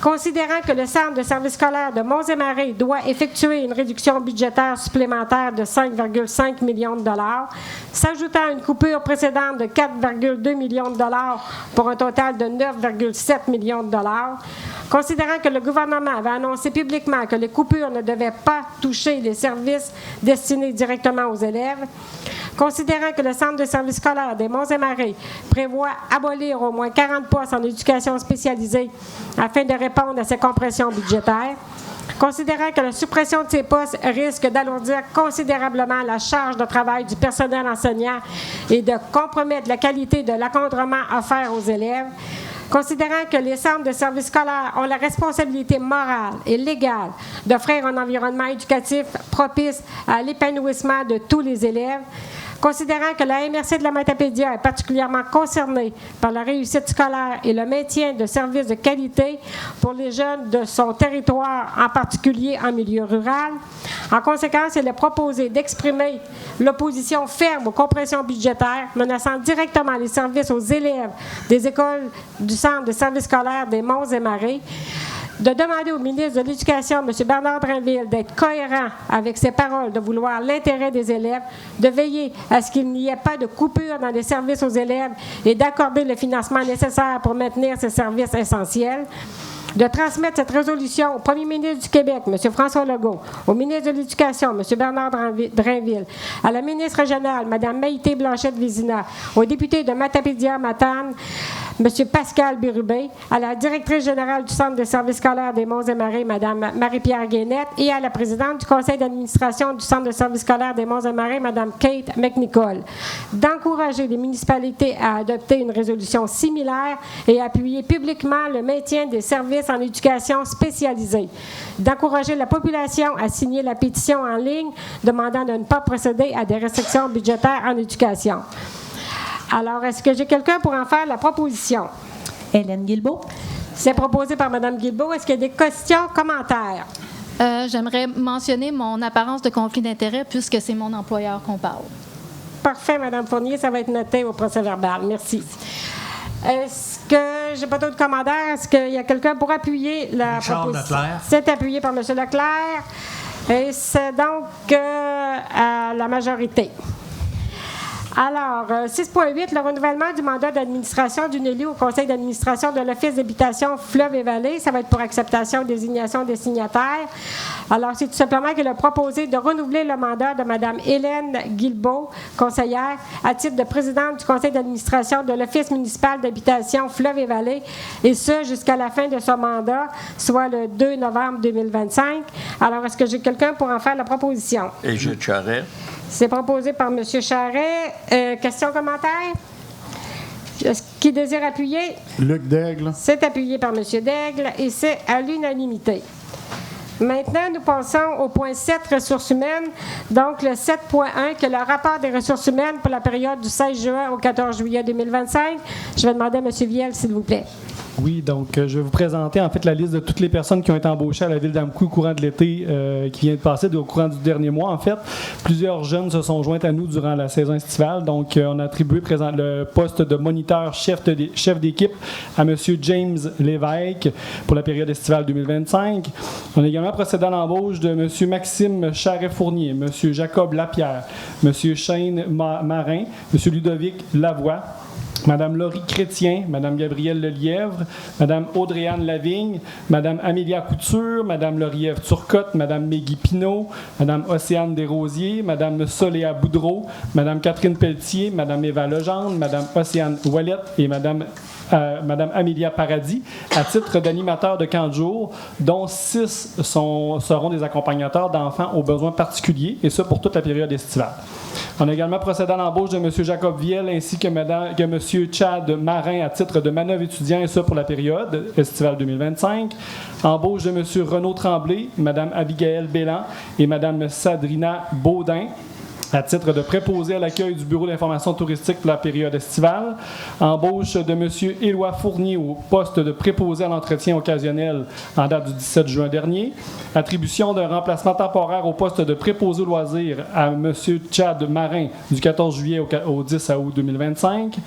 considérant que le Centre de services scolaires de Monts-et-Marais doit effectuer une réduction budgétaire supplémentaire de 5,5 millions de dollars, s'ajoutant à une coupure précédente de 4,2 millions de dollars pour un total de 9,7 millions de dollars, considérant que le gouvernement avait annoncé publiquement que les coupures ne devaient pas toucher les services destinés directement aux élèves, considérant que le Centre de services scolaires des Monts-et-Marais prévoit abolir au moins 40 postes en éducation spécialisée afin de répondre à ces compressions budgétaires, considérant que la suppression de ces postes risque d'alourdir considérablement la charge de travail du personnel enseignant et de compromettre la qualité de l'encadrement offert aux élèves, considérant que les centres de services scolaires ont la responsabilité morale et légale d'offrir un environnement éducatif propice à l'épanouissement de tous les élèves, considérant que la MRC de la Matapédia est particulièrement concernée par la réussite scolaire et le maintien de services de qualité pour les jeunes de son territoire, en particulier en milieu rural. En conséquence, elle est proposé d'exprimer l'opposition ferme aux compressions budgétaires menaçant directement les services aux élèves des écoles du Centre de services scolaires des Monts-et-Marais, de demander au ministre de l'Éducation, M. Bernard Drainville, d'être cohérent avec ses paroles, de vouloir l'intérêt des élèves, de veiller à ce qu'il n'y ait pas de coupure dans les services aux élèves et d'accorder le financement nécessaire pour maintenir ces services essentiels, de transmettre cette résolution au premier ministre du Québec, M. François Legault, au ministre de l'Éducation, M. Bernard Drainville, à la ministre régionale, Mme Maïté Blanchette-Vézina, au député de Matapédia-Matane, M. Pascal Bérubé, à la directrice générale du Centre de services scolaires des Monts-et-Marais, Mme Marie-Pierre Guénette, et à la présidente du conseil d'administration du Centre de services scolaires des Monts-et-Marais, Mme Kate McNicol, d'encourager les municipalités à adopter une résolution similaire et appuyer publiquement le maintien des services en éducation spécialisée, d'encourager la population à signer la pétition en ligne demandant de ne pas procéder à des restrictions budgétaires en éducation. Alors, est-ce que j'ai quelqu'un pour en faire la proposition? Hélène Guilbeault. C'est proposé par Mme Guilbeault. Est-ce qu'il y a des questions, commentaires? J'aimerais mentionner mon apparence de conflit d'intérêt puisque c'est mon employeur qu'on parle. Parfait, Mme Fournier. Ça va être noté au procès-verbal. Merci. Est-ce que j'ai pas d'autres commentaires? Est-ce qu'il y a quelqu'un pour appuyer la proposition? C'est appuyé par M. Leclerc. Et c'est donc à la majorité. Alors, 6.8, le renouvellement du mandat d'administration d'une élue au conseil d'administration de l'Office d'habitation Fleuve et Vallée. Ça va être pour acceptation, désignation des signataires. Alors, c'est tout simplement qu'elle a proposé de renouveler le mandat de Mme Hélène Guilbeault, conseillère, à titre de présidente du conseil d'administration de l'Office municipal d'habitation Fleuve et Vallée, et ce, jusqu'à la fin de son mandat, soit le 2 novembre 2025. Alors, est-ce que j'ai quelqu'un pour en faire la proposition? Et Gilles Charret. C'est proposé par M. Charret. Questions, commentaires? Qui désire appuyer? Luc Daigle. C'est appuyé par M. Daigle et c'est à l'unanimité. Maintenant, nous passons au point 7, ressources humaines. Donc, le 7.1, que le rapport des ressources humaines pour la période du 16 juin au 14 juillet 2025. Je vais demander à M. Viel, s'il vous plaît. Oui, donc je vais vous présenter en fait la liste de toutes les personnes qui ont été embauchées à la ville d'Amqui au courant de l'été qui vient de passer, au courant du dernier mois en fait. Plusieurs jeunes se sont joints à nous durant la saison estivale, donc on a attribué le poste de moniteur chef d'équipe à M. James Lévesque pour la période estivale 2025. On a également procédé à l'embauche de M. Maxime Charret-Fournier, M. Jacob Lapierre, M. Shane Marin, M. Ludovic Lavoie, Mme Laurie Chrétien, Mme Gabrielle Lelièvre, Mme Audrey-Anne Lavigne, Mme Amélia Couture, Mme Laurièvre Turcotte, Mme Meggy Pinault, Mme Océane Desrosiers, Mme Soléa Boudreau, Mme Catherine Pelletier, Mme Eva Legendre, Mme Océane Ouellette et Mme Amélia Paradis à titre d'animateur de camp de jour, dont 6 seront des accompagnateurs d'enfants aux besoins particuliers, et ça pour toute la période estivale. On a également procédé à l'embauche de M. Jacob Viel ainsi que M. Chad Marin à titre de manœuvre étudiant, et ça pour la période estivale 2025. Embauche de M. Renaud Tremblay, Mme Abigail Bélan et Mme Sadrina Baudin à titre de préposé à l'accueil du Bureau d'information touristique pour la période estivale. Embauche de M. Éloi Fournier au poste de préposé à l'entretien occasionnel en date du 17 juin dernier. Attribution d'un remplacement temporaire au poste de préposé aux loisirs à M. Chad Marin du 14 juillet au 10 août 2025.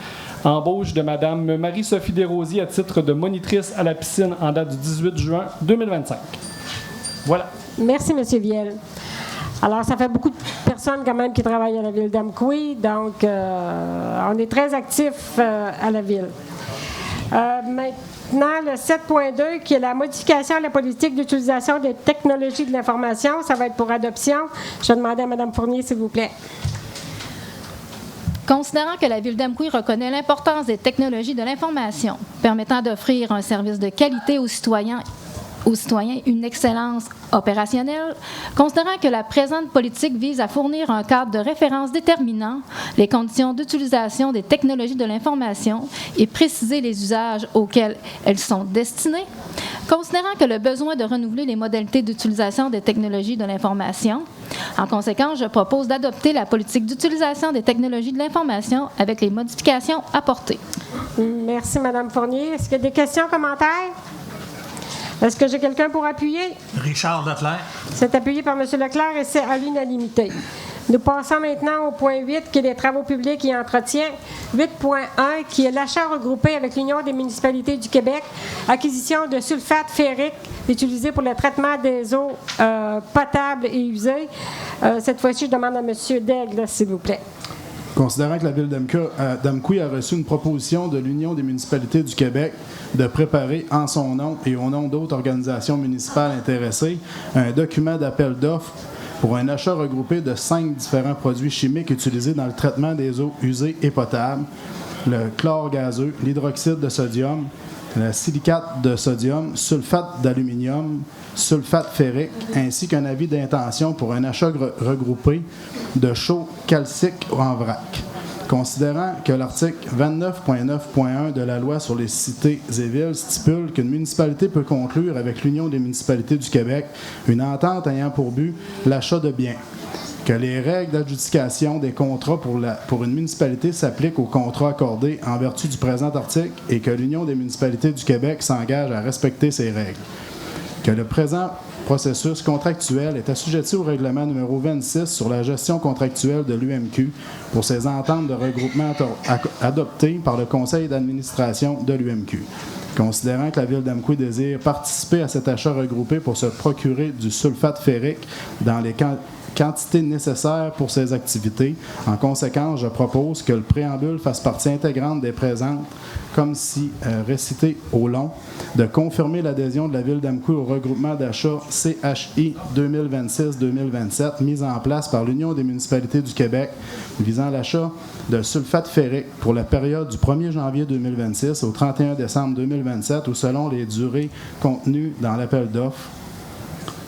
Embauche de Mme Marie-Sophie Desrosiers à titre de monitrice à la piscine en date du 18 juin 2025. Voilà. Merci, M. Viel. Alors, ça fait beaucoup de personnes quand même qui travaillent à la ville d'Amqui, donc on est très actifs à la ville. Maintenant, le 7.2, qui est la modification de la politique d'utilisation des technologies de l'information, ça va être pour adoption. Je vais demander à Mme Fournier, s'il vous plaît. Considérant que la Ville d'Amqui reconnaît l'importance des technologies de l'information permettant d'offrir un service de qualité aux citoyens une excellence opérationnelle, considérant que la présente politique vise à fournir un cadre de référence déterminant les conditions d'utilisation des technologies de l'information et préciser les usages auxquels elles sont destinées, considérant que le besoin de renouveler les modalités d'utilisation des technologies de l'information, en conséquence, je propose d'adopter la politique d'utilisation des technologies de l'information avec les modifications apportées. Merci, Mme Fournier. Est-ce qu'il y a des questions, commentaires? Est-ce que j'ai quelqu'un pour appuyer? Richard Leclerc. C'est appuyé par M. Leclerc et c'est à l'unanimité. Nous passons maintenant au point 8, qui est les travaux publics et entretien. 8.1, qui est l'achat regroupé avec l'Union des municipalités du Québec, acquisition de sulfate ferrique utilisé pour le traitement des eaux potables et usées. Cette fois-ci, je demande à M. Daigle, s'il vous plaît. Considérant que la Ville d'Amqui a reçu une proposition de l'Union des municipalités du Québec de préparer en son nom et au nom d'autres organisations municipales intéressées un document d'appel d'offres pour un achat regroupé de 5 différents produits chimiques utilisés dans le traitement des eaux usées et potables, le chlore gazeux, l'hydroxyde de sodium, le silicate de sodium, sulfate d'aluminium, sulfate ferrique, ainsi qu'un avis d'intention pour un achat regroupé de chaux calcique en vrac. Considérant que l'article 29.9.1 de la loi sur les cités et villes stipule qu'une municipalité peut conclure avec l'Union des municipalités du Québec une entente ayant pour but l'achat de biens, que les règles d'adjudication des contrats pour une municipalité s'appliquent aux contrats accordés en vertu du présent article et que l'Union des municipalités du Québec s'engage à respecter ces règles, que le présent processus contractuel est assujetti au règlement numéro 26 sur la gestion contractuelle de l'UMQ pour ses ententes de regroupement adoptées par le conseil d'administration de l'UMQ. Considérant que la Ville d'Amqui désire participer à cet achat regroupé pour se procurer du sulfate ferrique dans les quantités nécessaires pour ses activités. En conséquence, je propose que le préambule fasse partie intégrante des présentes, comme si récité au long, de confirmer l'adhésion de la Ville d'Amqui au regroupement d'achat CHI 2026-2027 mis en place par l'Union des municipalités du Québec visant l'achat de sulfate ferrique pour la période du 1er janvier 2026 au 31 décembre 2027 ou selon les durées contenues dans l'appel d'offres,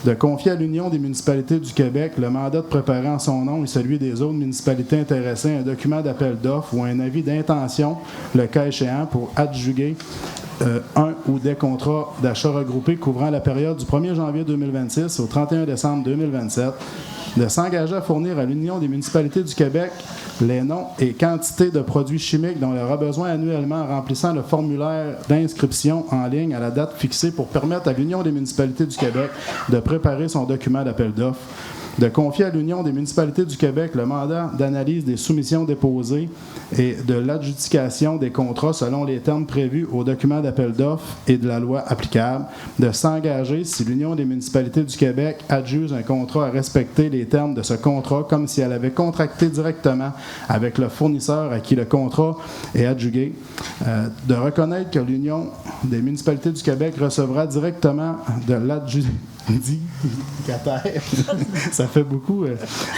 de confier à l'Union des municipalités du Québec le mandat de préparer en son nom et celui des autres municipalités intéressées un document d'appel d'offres ou un avis d'intention, le cas échéant, pour adjuger un ou des contrats d'achat regroupés couvrant la période du 1er janvier 2026 au 31 décembre 2027, de s'engager à fournir à l'Union des municipalités du Québec les noms et quantités de produits chimiques dont elle aura besoin annuellement en remplissant le formulaire d'inscription en ligne à la date fixée pour permettre à l'Union des municipalités du Québec de préparer son document d'appel d'offres, de confier à l'Union des municipalités du Québec le mandat d'analyse des soumissions déposées et de l'adjudication des contrats selon les termes prévus au document d'appel d'offres et de la loi applicable, de s'engager, si l'Union des municipalités du Québec adjuge un contrat à respecter les termes de ce contrat comme si elle avait contracté directement avec le fournisseur à qui le contrat est adjugué, de reconnaître que l'Union des municipalités du Québec recevra directement de l'adjudicataire, ça fait beaucoup,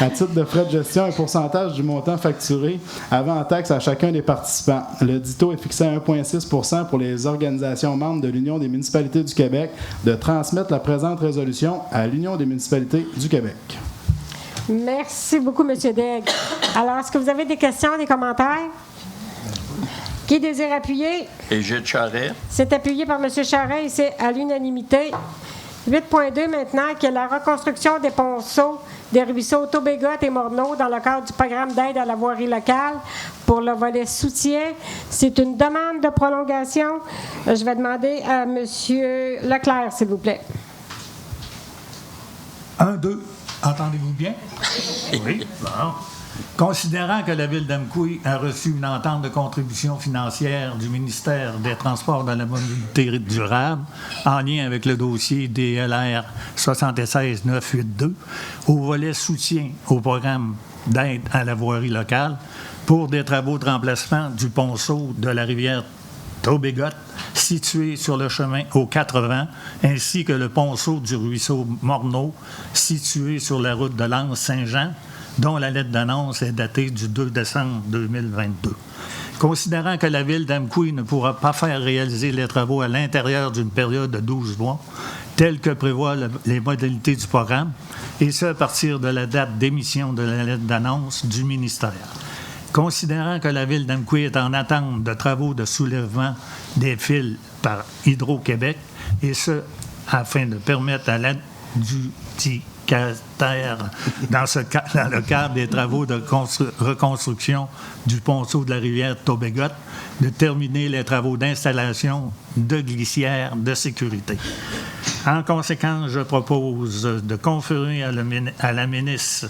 à titre de frais de gestion, un pourcentage du montant facturé avant taxe à chacun des participants. Le dito est fixé à 1,6 % pour les organisations membres de l'Union des municipalités du Québec, de transmettre la présente résolution à l'Union des municipalités du Québec. Merci beaucoup, M. Daigle. Alors, est-ce que vous avez des questions, des commentaires? Qui désire appuyer? Égide Charret. C'est appuyé par M. Charret et c'est à l'unanimité. 8.2 maintenant, qui est la reconstruction des ponceaux des ruisseaux Tobégotte et Morneau dans le cadre du programme d'aide à la voirie locale pour le volet soutien. C'est une demande de prolongation. Je vais demander à M. Leclerc, s'il vous plaît. 1, 2. Entendez-vous bien? Oui. Bon. Considérant que la Ville d'Amqui a reçu une entente de contribution financière du ministère des Transports de la mobilité durable en lien avec le dossier DLR 76982 au volet soutien au programme d'aide à la voirie locale pour des travaux de remplacement du ponceau de la rivière Tobégotte situé sur le chemin aux 80, ainsi que le ponceau du ruisseau Morneau situé sur la route de Lens-Saint-Jean, dont la lettre d'annonce est datée du 2 décembre 2022. Considérant que la Ville d'Amqui ne pourra pas faire réaliser les travaux à l'intérieur d'une période de 12 mois, telles que prévoient les modalités du programme, et ce à partir de la date d'émission de la lettre d'annonce du ministère. Considérant que la Ville d'Amqui est en attente de travaux de soulèvement des fils par Hydro-Québec, et ce, afin de permettre à l'adjudicataire, dans le cadre des travaux de reconstruction du ponceau de la rivière Tobégotte, de terminer les travaux d'installation de glissières de sécurité. En conséquence, je propose de conférer à la ministre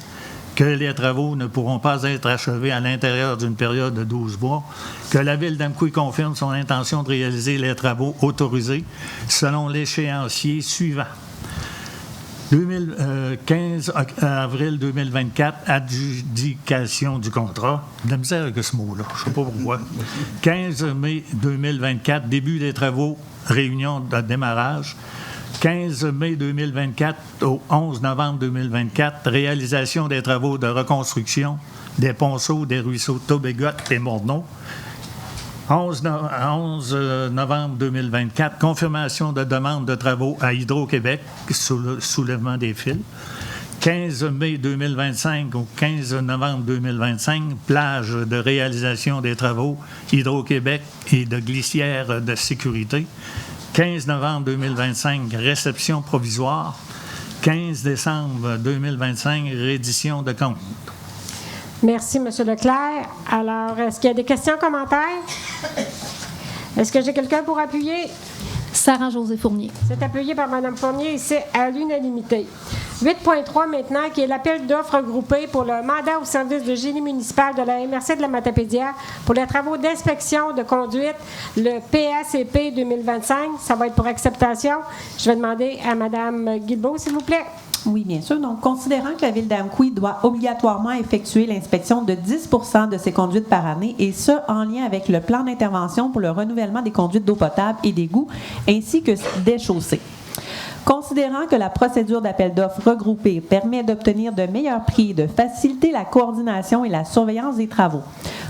que les travaux ne pourront pas être achevés à l'intérieur d'une période de 12 mois, que la Ville d'Amqui confirme son intention de réaliser les travaux autorisés selon l'échéancier suivant. 15 avril 2024, adjudication du contrat. De la misère avec ce mot-là, je ne sais pas pourquoi. 15 mai 2024, début des travaux, réunion de démarrage. 15 mai 2024 au 11 novembre 2024, réalisation des travaux de reconstruction des ponceaux des ruisseaux Tobégotte et Morneau. 11 novembre 2024, confirmation de demande de travaux à Hydro-Québec sur le soulèvement des fils. 15 mai 2025 au 15 novembre 2025, plage de réalisation des travaux Hydro-Québec et de glissières de sécurité. 15 novembre 2025, réception provisoire. 15 décembre 2025, reddition de compte. Merci, M. Leclerc. Alors, est-ce qu'il y a des questions, commentaires? Est-ce que j'ai quelqu'un pour appuyer? Sarah-Josée Fournier. C'est appuyé par Mme Fournier et c'est à l'unanimité. 8.3 maintenant, qui est l'appel d'offres regroupé pour le mandat au service de génie municipal de la MRC de la Matapédia pour les travaux d'inspection de conduite, le PACP 2025. Ça va être pour acceptation. Je vais demander à Mme Guilbeault, s'il vous plaît. Oui, bien sûr. Donc, considérant que la Ville d'Amqui doit obligatoirement effectuer l'inspection de 10 de ses conduites par année, et ce, en lien avec le plan d'intervention pour le renouvellement des conduites d'eau potable et d'égouts, ainsi que des chaussées. Considérant que la procédure d'appel d'offres regroupée permet d'obtenir de meilleurs prix et de faciliter la coordination et la surveillance des travaux,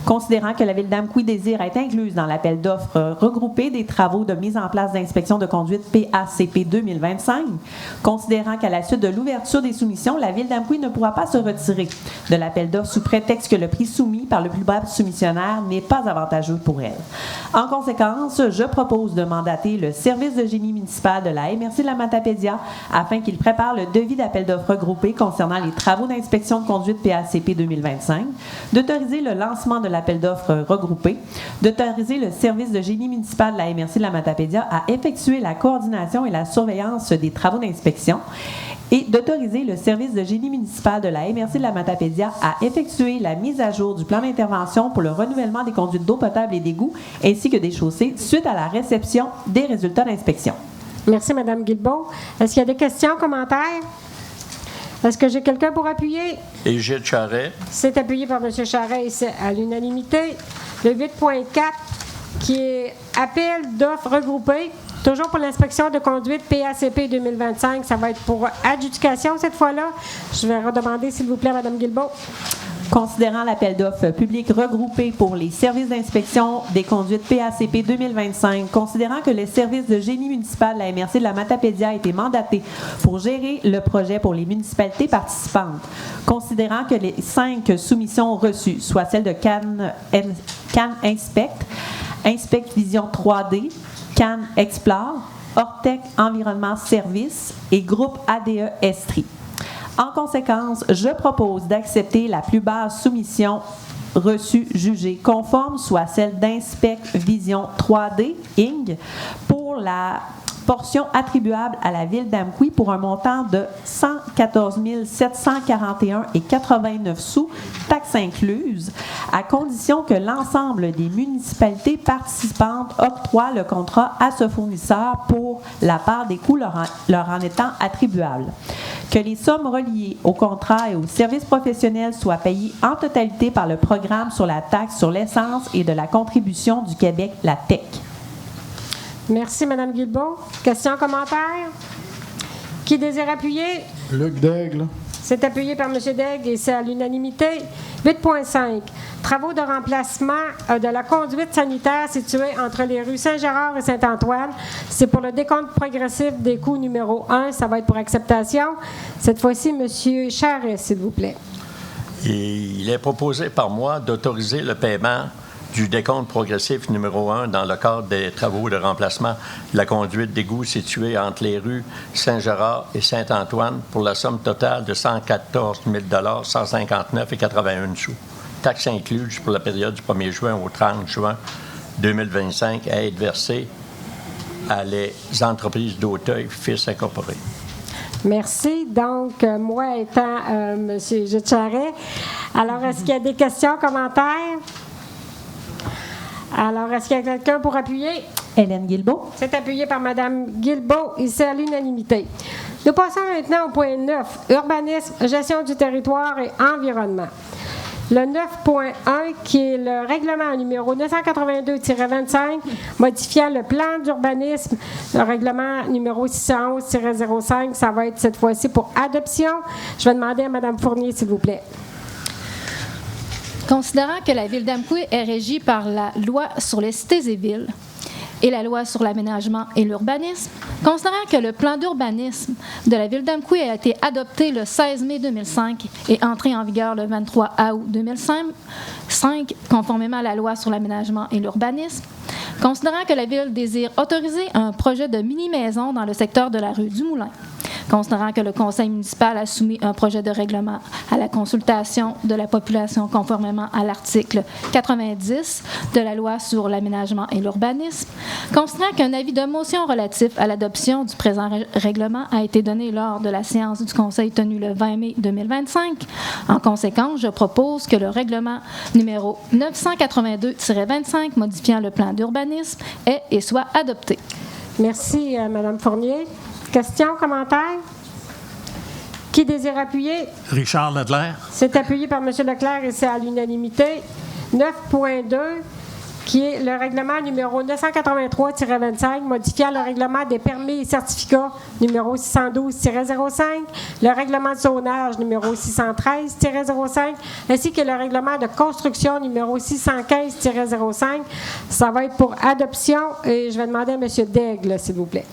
considérant que la Ville d'Amqui désire être incluse dans l'appel d'offres regroupé des travaux de mise en place d'inspection de conduite PACP 2025, considérant qu'à la suite de l'ouverture des soumissions, la Ville d'Amqui ne pourra pas se retirer de l'appel d'offres sous prétexte que le prix soumis par le plus bref soumissionnaire n'est pas avantageux pour elle. En conséquence, je propose de mandater le service de génie municipal de la MRC de la Matapédia afin qu'il prépare le devis d'appel d'offres regroupé concernant les travaux d'inspection de conduite PACP 2025, d'autoriser le lancement de l'appel d'offres regroupé, d'autoriser le service de génie municipal de la MRC de la Matapédia à effectuer la coordination et la surveillance des travaux d'inspection et d'autoriser le service de génie municipal de la MRC de la Matapédia à effectuer la mise à jour du plan d'intervention pour le renouvellement des conduites d'eau potable et d'égouts ainsi que des chaussées suite à la réception des résultats d'inspection. Merci, Mme Guilbeault. Est-ce qu'il y a des questions, commentaires? Est-ce que j'ai quelqu'un pour appuyer? Égide Charret. C'est appuyé par M. Charret et c'est à l'unanimité. Le 8.4, qui est appel d'offres regroupées, toujours pour l'inspection de conduite PACP 2025. Ça va être pour adjudication cette fois-là. Je vais redemander, s'il vous plaît, Mme Guilbeault. Considérant l'appel d'offres public regroupé pour les services d'inspection des conduites PACP 2025, considérant que le service de génie municipal de la MRC de la Matapédia a été mandaté pour gérer le projet pour les municipalités participantes, considérant que les 5 soumissions reçues, soit celles de Can Inspect, Inspect Vision 3D, Can Explore, Ortec Environnement Service et Groupe ADE Estrie. En conséquence, je propose d'accepter la plus basse soumission reçue jugée conforme, soit celle d'Inspec Vision 3D Inc. pour la portion attribuable à la ville d'Amqui pour un montant de 114 741,89 sous, taxes incluses, à condition que l'ensemble des municipalités participantes octroient le contrat à ce fournisseur pour la part des coûts leur en étant attribuables. Que les sommes reliées au contrat et aux services professionnels soient payées en totalité par le programme sur la taxe sur l'essence et de la contribution du Québec, la TEC. Merci, Mme Guilbeault. Questions, commentaires? Qui désire appuyer? Luc Daigle. C'est appuyé par M. Daigle et c'est à l'unanimité. 8.5. Travaux de remplacement de la conduite sanitaire située entre les rues Saint-Gérard et Saint-Antoine. C'est pour le décompte progressif des coûts numéro 1. Ça va être pour acceptation. Cette fois-ci, M. Charest, s'il vous plaît. Il est proposé par moi d'autoriser le paiement du décompte progressif numéro 1 dans le cadre des travaux de remplacement de la conduite d'égout située entre les rues Saint-Gérard et Saint-Antoine pour la somme totale de 114 159,81 sous. Taxes incluses pour la période du 1er juin au 30 juin 2025 à être versées à les entreprises d'Auteuil Fils Incorporées. Merci. Donc, moi étant M. Gilles Charest, alors est-ce qu'il y a des questions, commentaires? Alors, est-ce qu'il y a quelqu'un pour appuyer? Hélène Guilbeault. C'est appuyé par Mme Guilbeault et c'est à l'unanimité. Nous passons maintenant au point 9, urbanisme, gestion du territoire et environnement. Le 9.1, qui est le règlement numéro 982-25, modifiant le plan d'urbanisme, le règlement numéro 611-05, ça va être cette fois-ci pour adoption. Je vais demander à Mme Fournier, s'il vous plaît. Considérant que la Ville d'Amqui est régie par la Loi sur les cités et villes et la Loi sur l'aménagement et l'urbanisme, considérant que le plan d'urbanisme de la Ville d'Amqui a été adopté le 16 mai 2005 et entré en vigueur le 23 août 2005, conformément à la Loi sur l'aménagement et l'urbanisme, considérant que la Ville désire autoriser un projet de mini-maison dans le secteur de la rue du Moulin, considérant que le Conseil municipal a soumis un projet de règlement à la consultation de la population conformément à l'article 90 de la Loi sur l'aménagement et l'urbanisme, considérant qu'un avis de motion relatif à l'adoption du présent règlement a été donné lors de la séance du Conseil tenue le 20 mai 2025. En conséquence, je propose que le règlement numéro 982-25 modifiant le plan d'urbanisme ait et soit adopté. Merci, Mme Fournier. Questions, commentaires? Qui désire appuyer? Richard Leclerc. C'est appuyé par M. Leclerc et c'est à l'unanimité. 9.2, qui est le règlement numéro 983-25, modifiant le règlement des permis et certificats numéro 612-05, le règlement de zonage numéro 613-05, ainsi que le règlement de construction numéro 615-05. Ça va être pour adoption et je vais demander à M. Daigle, s'il vous plaît.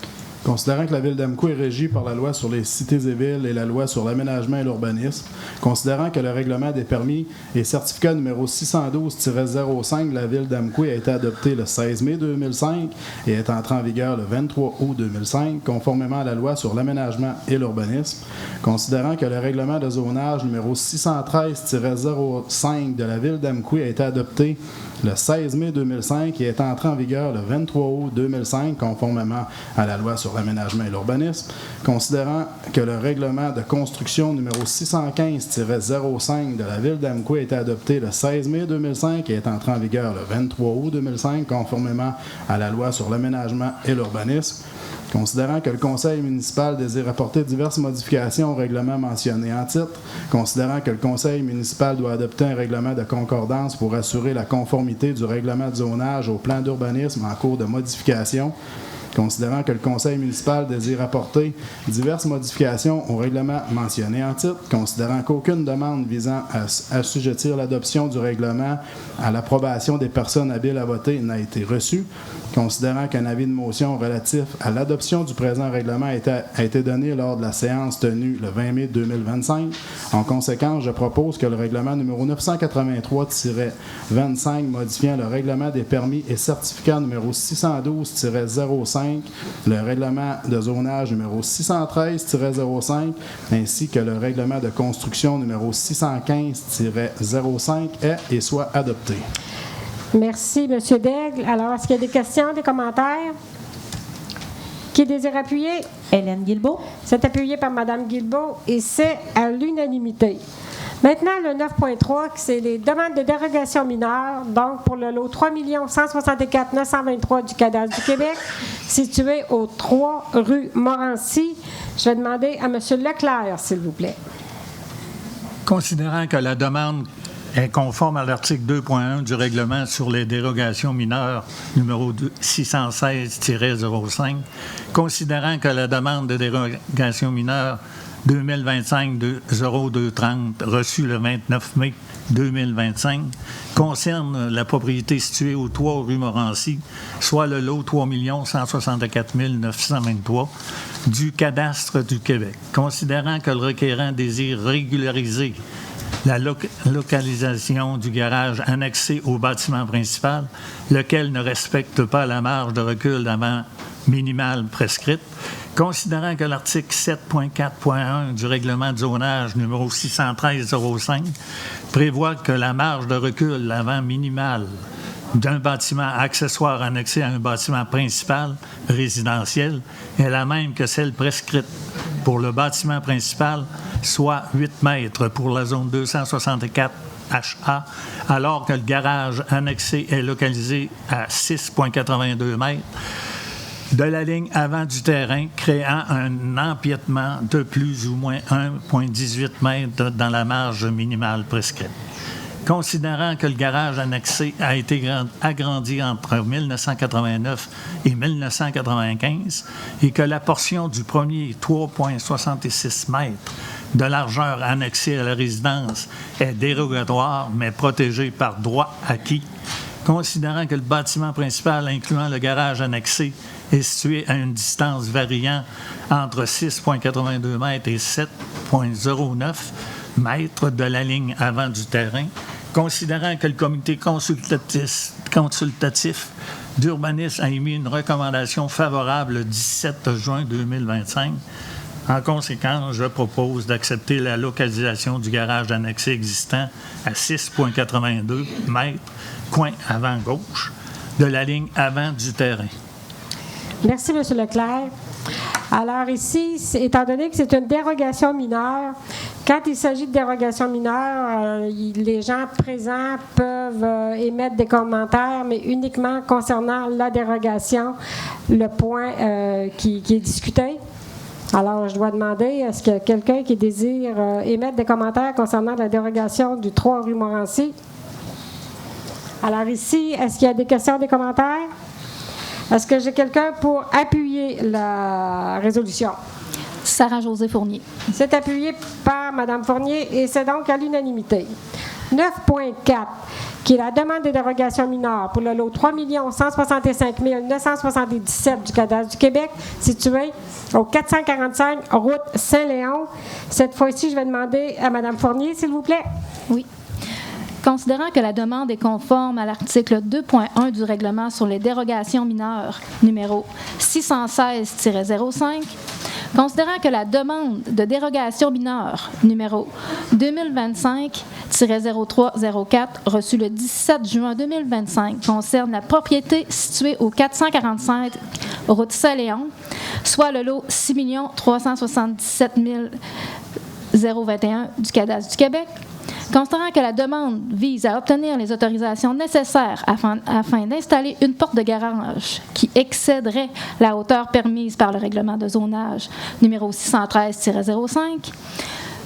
Considérant que la Ville d'Amqui est régie par la Loi sur les cités et villes et la Loi sur l'aménagement et l'urbanisme, considérant que le règlement des permis et certificats numéro 612-05 de la Ville d'Amqui a été adopté le 16 mai 2005 et est entré en vigueur le 23 août 2005, conformément à la Loi sur l'aménagement et l'urbanisme, considérant que le règlement de zonage numéro 613-05 de la Ville d'Amqui a été adopté le 16 mai 2005 et est entré en vigueur le 23 août 2005, conformément à la Loi sur l'aménagement et l'urbanisme, considérant que le règlement de construction numéro 615-05 de la Ville d'Amqui a été adopté le 16 mai 2005 et est entré en vigueur le 23 août 2005, conformément à la Loi sur l'aménagement et l'urbanisme, considérant que le Conseil municipal désire apporter diverses modifications au règlement mentionné en titre, considérant que le Conseil municipal doit adopter un règlement de concordance pour assurer la conformité du règlement de zonage au plan d'urbanisme en cours de modification, considérant que le Conseil municipal désire apporter diverses modifications au règlement mentionné en titre, considérant qu'aucune demande visant à assujettir l'adoption du règlement à l'approbation des personnes habiles à voter n'a été reçue, considérant qu'un avis de motion relatif à l'adoption du présent règlement a été donné lors de la séance tenue le 20 mai 2025. En conséquence, je propose que le règlement numéro 983-25 modifiant le règlement des permis et certificats numéro 612-05 613-05, le règlement de zonage numéro 613-05, ainsi que le règlement de construction numéro 615-05 est et soit adopté. Merci, M. Daigle. Alors, est-ce qu'il y a des questions, des commentaires? Qui désire appuyer? Hélène Guilbeault. C'est appuyé par Mme Guilbeault et c'est à l'unanimité. Maintenant, le 9.3, c'est les demandes de dérogation mineure, donc pour le lot 3 164 923 du cadastre du Québec, situé au 3 rue Morancy. Je vais demander à M. Leclerc, s'il vous plaît. Considérant que la demande est conforme à l'article 2.1 du règlement sur les dérogations mineures numéro 616-05, considérant que la demande de dérogation mineure 2025-0230, reçue le 29 mai 2025, concerne la propriété située au 3 rue Morancy, soit le lot 3 164 923 du cadastre du Québec. Considérant que le requérant désire régulariser la localisation du garage annexé au bâtiment principal, lequel ne respecte pas la marge de recul d'avant minimale prescrite, considérant que l'article 7.4.1 du règlement de zonage numéro 613-05 prévoit que la marge de recul d'avant minimale d'un bâtiment accessoire annexé à un bâtiment principal résidentiel est la même que celle prescrite pour le bâtiment principal, soit 8 mètres pour la zone 264 HA, alors que le garage annexé est localisé à 6,82 mètres de la ligne avant du terrain, créant un empiètement de plus ou moins 1,18 mètres dans la marge minimale prescrite. Considérant que le garage annexé a été agrandi entre 1989 et 1995 et que la portion du premier 3,66 mètres de largeur annexée à la résidence est dérogatoire mais protégée par droit acquis, considérant que le bâtiment principal incluant le garage annexé est situé à une distance variant entre 6,82 mètres et 7,09 mètres de la ligne avant du terrain, considérant que le comité consultatif d'urbanisme a émis une recommandation favorable le 17 juin 2025, en conséquence, je propose d'accepter la localisation du garage annexé existant à 6,82 mètres, coin avant gauche, de la ligne avant du terrain. Merci, M. Leclerc. Alors ici, étant donné que c'est une dérogation mineure, quand il s'agit de dérogation mineure, les gens présents peuvent émettre des commentaires, mais uniquement concernant la dérogation, le point qui est discuté. Alors, je dois demander, est-ce qu'il y a quelqu'un qui désire émettre des commentaires concernant la dérogation du 3 rue Morancy? Alors ici, est-ce qu'il y a des questions, des commentaires? Est-ce que j'ai quelqu'un pour appuyer la résolution? Sarah-Josée Fournier. C'est appuyé par Mme Fournier et c'est donc à l'unanimité. 9.4, qui est la demande de dérogation mineure pour le lot 3 165 977 du cadastre du Québec, situé au 445 route Saint-Léon. Cette fois-ci, je vais demander à Mme Fournier, s'il vous plaît. Oui. Considérant que la demande est conforme à l'article 2.1 du règlement sur les dérogations mineures numéro 616-05, considérant que la demande de dérogation mineure numéro 2025-0304 reçue le 17 juin 2025 concerne la propriété située au 445 route Saint-Léon, soit le lot 6 377 021 du cadastre du Québec, considérant que la demande vise à obtenir les autorisations nécessaires afin d'installer une porte de garage qui excéderait la hauteur permise par le règlement de zonage numéro 613-05,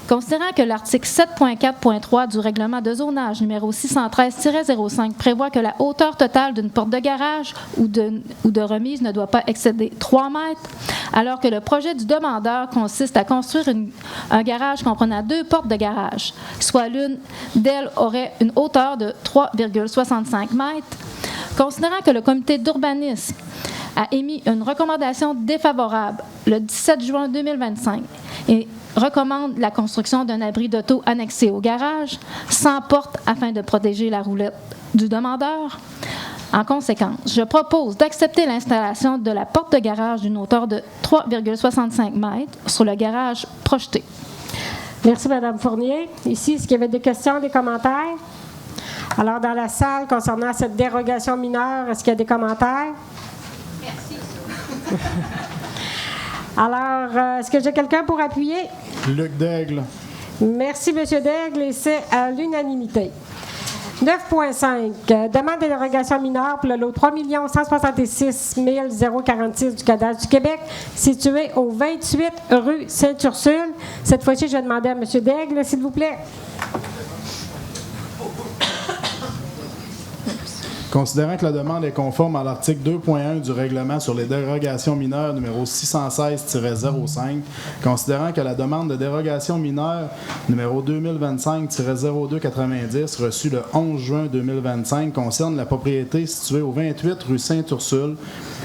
considérant que l'article 7.4.3 du règlement de zonage numéro 613-05 prévoit que la hauteur totale d'une porte de garage ou de remise ne doit pas excéder 3 mètres, alors que le projet du demandeur consiste à construire un garage comprenant 2 portes de garage, soit l'une d'elles aurait une hauteur de 3,65 mètres, considérant que le comité d'urbanisme a émis une recommandation défavorable le 17 juin 2025 et recommande la construction d'un abri d'auto annexé au garage, sans porte afin de protéger la roulette du demandeur. En conséquence, je propose d'accepter l'installation de la porte de garage d'une hauteur de 3,65 mètres sur le garage projeté. Merci, Mme Fournier. Ici, est-ce qu'il y avait des questions, des commentaires? Alors, dans la salle, concernant cette dérogation mineure, est-ce qu'il y a des commentaires? Merci. Alors, est-ce que j'ai quelqu'un pour appuyer? Luc Daigle. Merci, M. Daigle, et c'est à l'unanimité. 9.5. Demande de dérogation mineure pour le lot 3 166 046 du cadastre du Québec, situé au 28 rue Sainte-Ursule. Cette fois-ci, je vais demander à M. Daigle, s'il vous plaît. Considérant que la demande est conforme à l'article 2.1 du règlement sur les dérogations mineures numéro 616-05, considérant que la demande de dérogation mineure numéro 2025-0290 reçue le 11 juin 2025 concerne la propriété située au 28 rue Sainte-Ursule,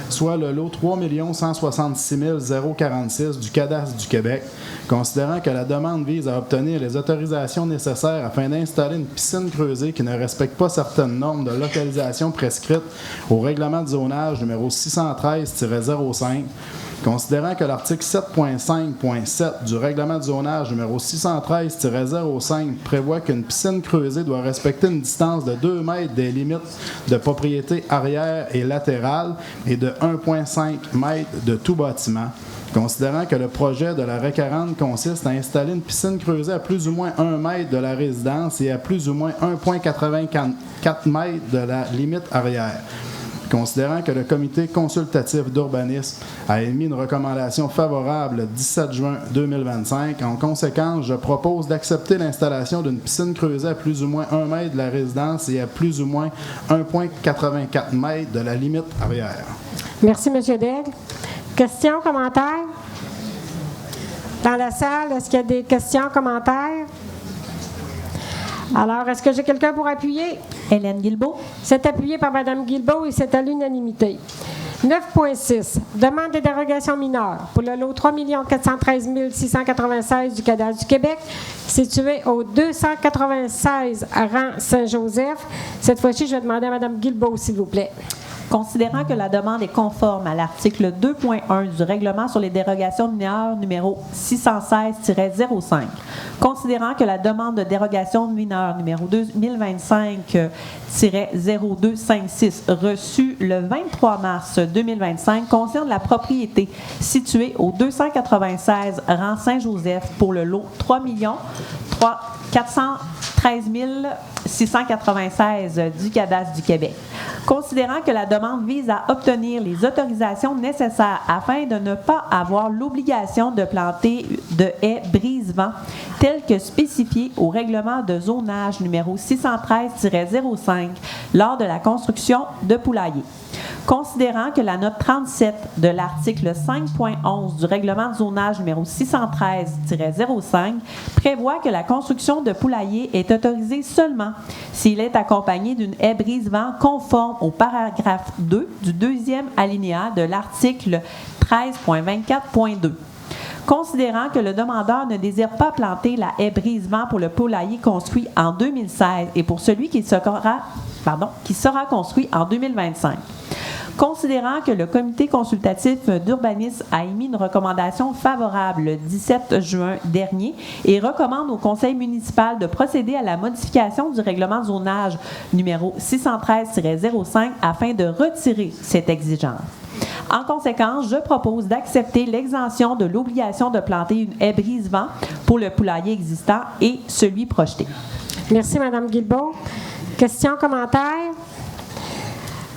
soit le lot 3 166 046 du cadastre du Québec, considérant que la demande vise à obtenir les autorisations nécessaires afin d'installer une piscine creusée qui ne respecte pas certaines normes de localisation prescrites au règlement de zonage numéro 613-05, considérant que l'article 7.5.7 du règlement de zonage numéro 613-05 prévoit qu'une piscine creusée doit respecter une distance de 2 mètres des limites de propriété arrière et latérale et de 1,5 mètres de tout bâtiment, considérant que le projet de la requérante consiste à installer une piscine creusée à plus ou moins 1 mètre de la résidence et à plus ou moins 1,84 mètres de la limite arrière, considérant que le comité consultatif d'urbanisme a émis une recommandation favorable le 17 juin 2025. En conséquence, je propose d'accepter l'installation d'une piscine creusée à plus ou moins 1 mètre de la résidence et à plus ou moins 1,84 mètres de la limite arrière. Merci, M. Daigle. Questions, commentaires? Dans la salle, est-ce qu'il y a des questions, commentaires? Alors, est-ce que j'ai quelqu'un pour appuyer? Hélène Guilbeault. C'est appuyé par Mme Guilbeault et c'est à l'unanimité. 9.6. Demande de dérogation mineure pour le lot 3 413 696 du cadastre du Québec, situé au 296 rang Saint-Joseph. Cette fois-ci, je vais demander à Mme Guilbeault, s'il vous plaît. Considérant que la demande est conforme à l'article 2.1 du règlement sur les dérogations mineures numéro 616-05, considérant que la demande de dérogation mineure numéro 2025-0256 reçue le 23 mars 2025 concerne la propriété située au 296 rang Saint-Joseph pour le lot 3 413 696 du cadastre du Québec. Considérant que la demande vise à obtenir les autorisations nécessaires afin de ne pas avoir l'obligation de planter de haies brise-vent telles que spécifiées au règlement de zonage numéro 613-05 lors de la construction de poulaillers. Considérant que la note 37 de l'article 5.11 du règlement de zonage numéro 613-05 prévoit que la construction de poulailler est autorisée seulement s'il est accompagné d'une haie brise-vent conforme au paragraphe 2 du deuxième alinéa de l'article 13.24.2. Considérant que le demandeur ne désire pas planter la haie brise-vent pour le poulailler construit en 2016 et pour celui qui sera construit en 2025. Considérant que le comité consultatif d'urbanisme a émis une recommandation favorable le 17 juin dernier et recommande au conseil municipal de procéder à la modification du règlement de zonage numéro 613-05 afin de retirer cette exigence. En conséquence, je propose d'accepter l'exemption de l'obligation de planter une haie brise-vent pour le poulailler existant et celui projeté. Merci, Mme Guilbeault. Questions, commentaires?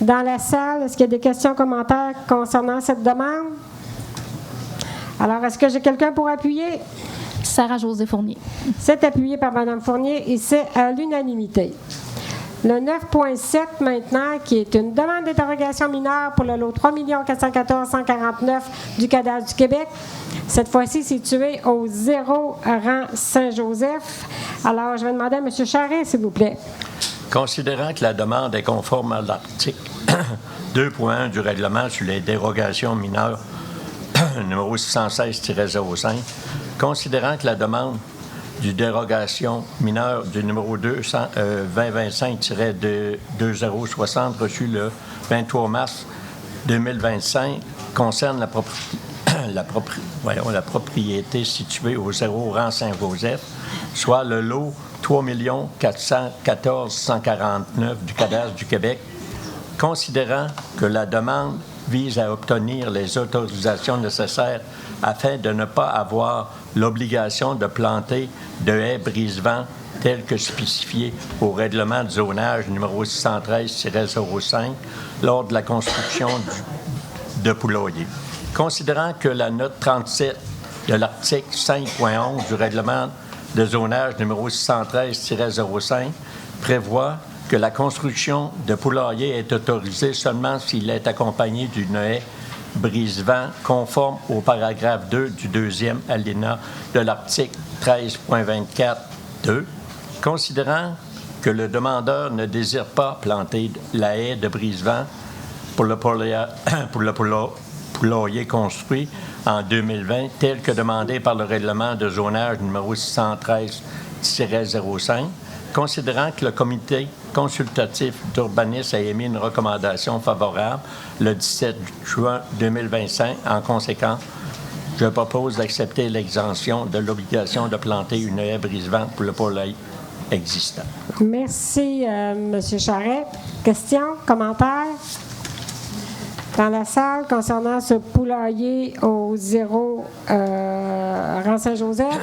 Dans la salle, est-ce qu'il y a des questions, commentaires concernant cette demande? Alors, est-ce que j'ai quelqu'un pour appuyer? Sarah-Josée Fournier. C'est appuyé par Mme Fournier et c'est à l'unanimité. Le 9.7 maintenant, qui est une demande d'interrogation mineure pour le lot 3 414 149 du cadastre du Québec. Cette fois-ci situé au 0 rang Saint-Joseph. Alors, je vais demander à M. Charest, s'il vous plaît. Considérant que la demande est conforme à l'article 2.1 du règlement sur les dérogations mineures numéro 616-05, considérant que la demande du dérogation mineure du numéro 2025-2060 reçu le 23 mars 2025 concerne la propriété située au 0 rang Saint-Joseph, soit le lot 3 414 149 du cadastre du Québec, considérant que la demande vise à obtenir les autorisations nécessaires afin de ne pas avoir l'obligation de planter de haies brise-vent telles que spécifiées au règlement de zonage numéro 613-05 lors de la construction de poulailler. Considérant que la note 37 de l'article 5.11 du règlement de zonage numéro 613-05 prévoit que la construction de poulailler est autorisée seulement s'il est accompagné d'une haie brise-vent conforme au paragraphe 2 du deuxième alinéa de l'article 13.24.2, considérant que le demandeur ne désire pas planter la haie de brise-vent pour le poulailler construit en 2020, tel que demandé par le règlement de zonage numéro 613-05, considérant que le comité consultatif d'urbanisme a émis une recommandation favorable le 17 juin 2025. En conséquence, je propose d'accepter l'exemption de l'obligation de planter une haie brise-vent pour le poulailler existant. Merci, M. Charret. Questions, commentaires? Dans la salle, concernant ce poulailler au 0 rang Saint-Joseph.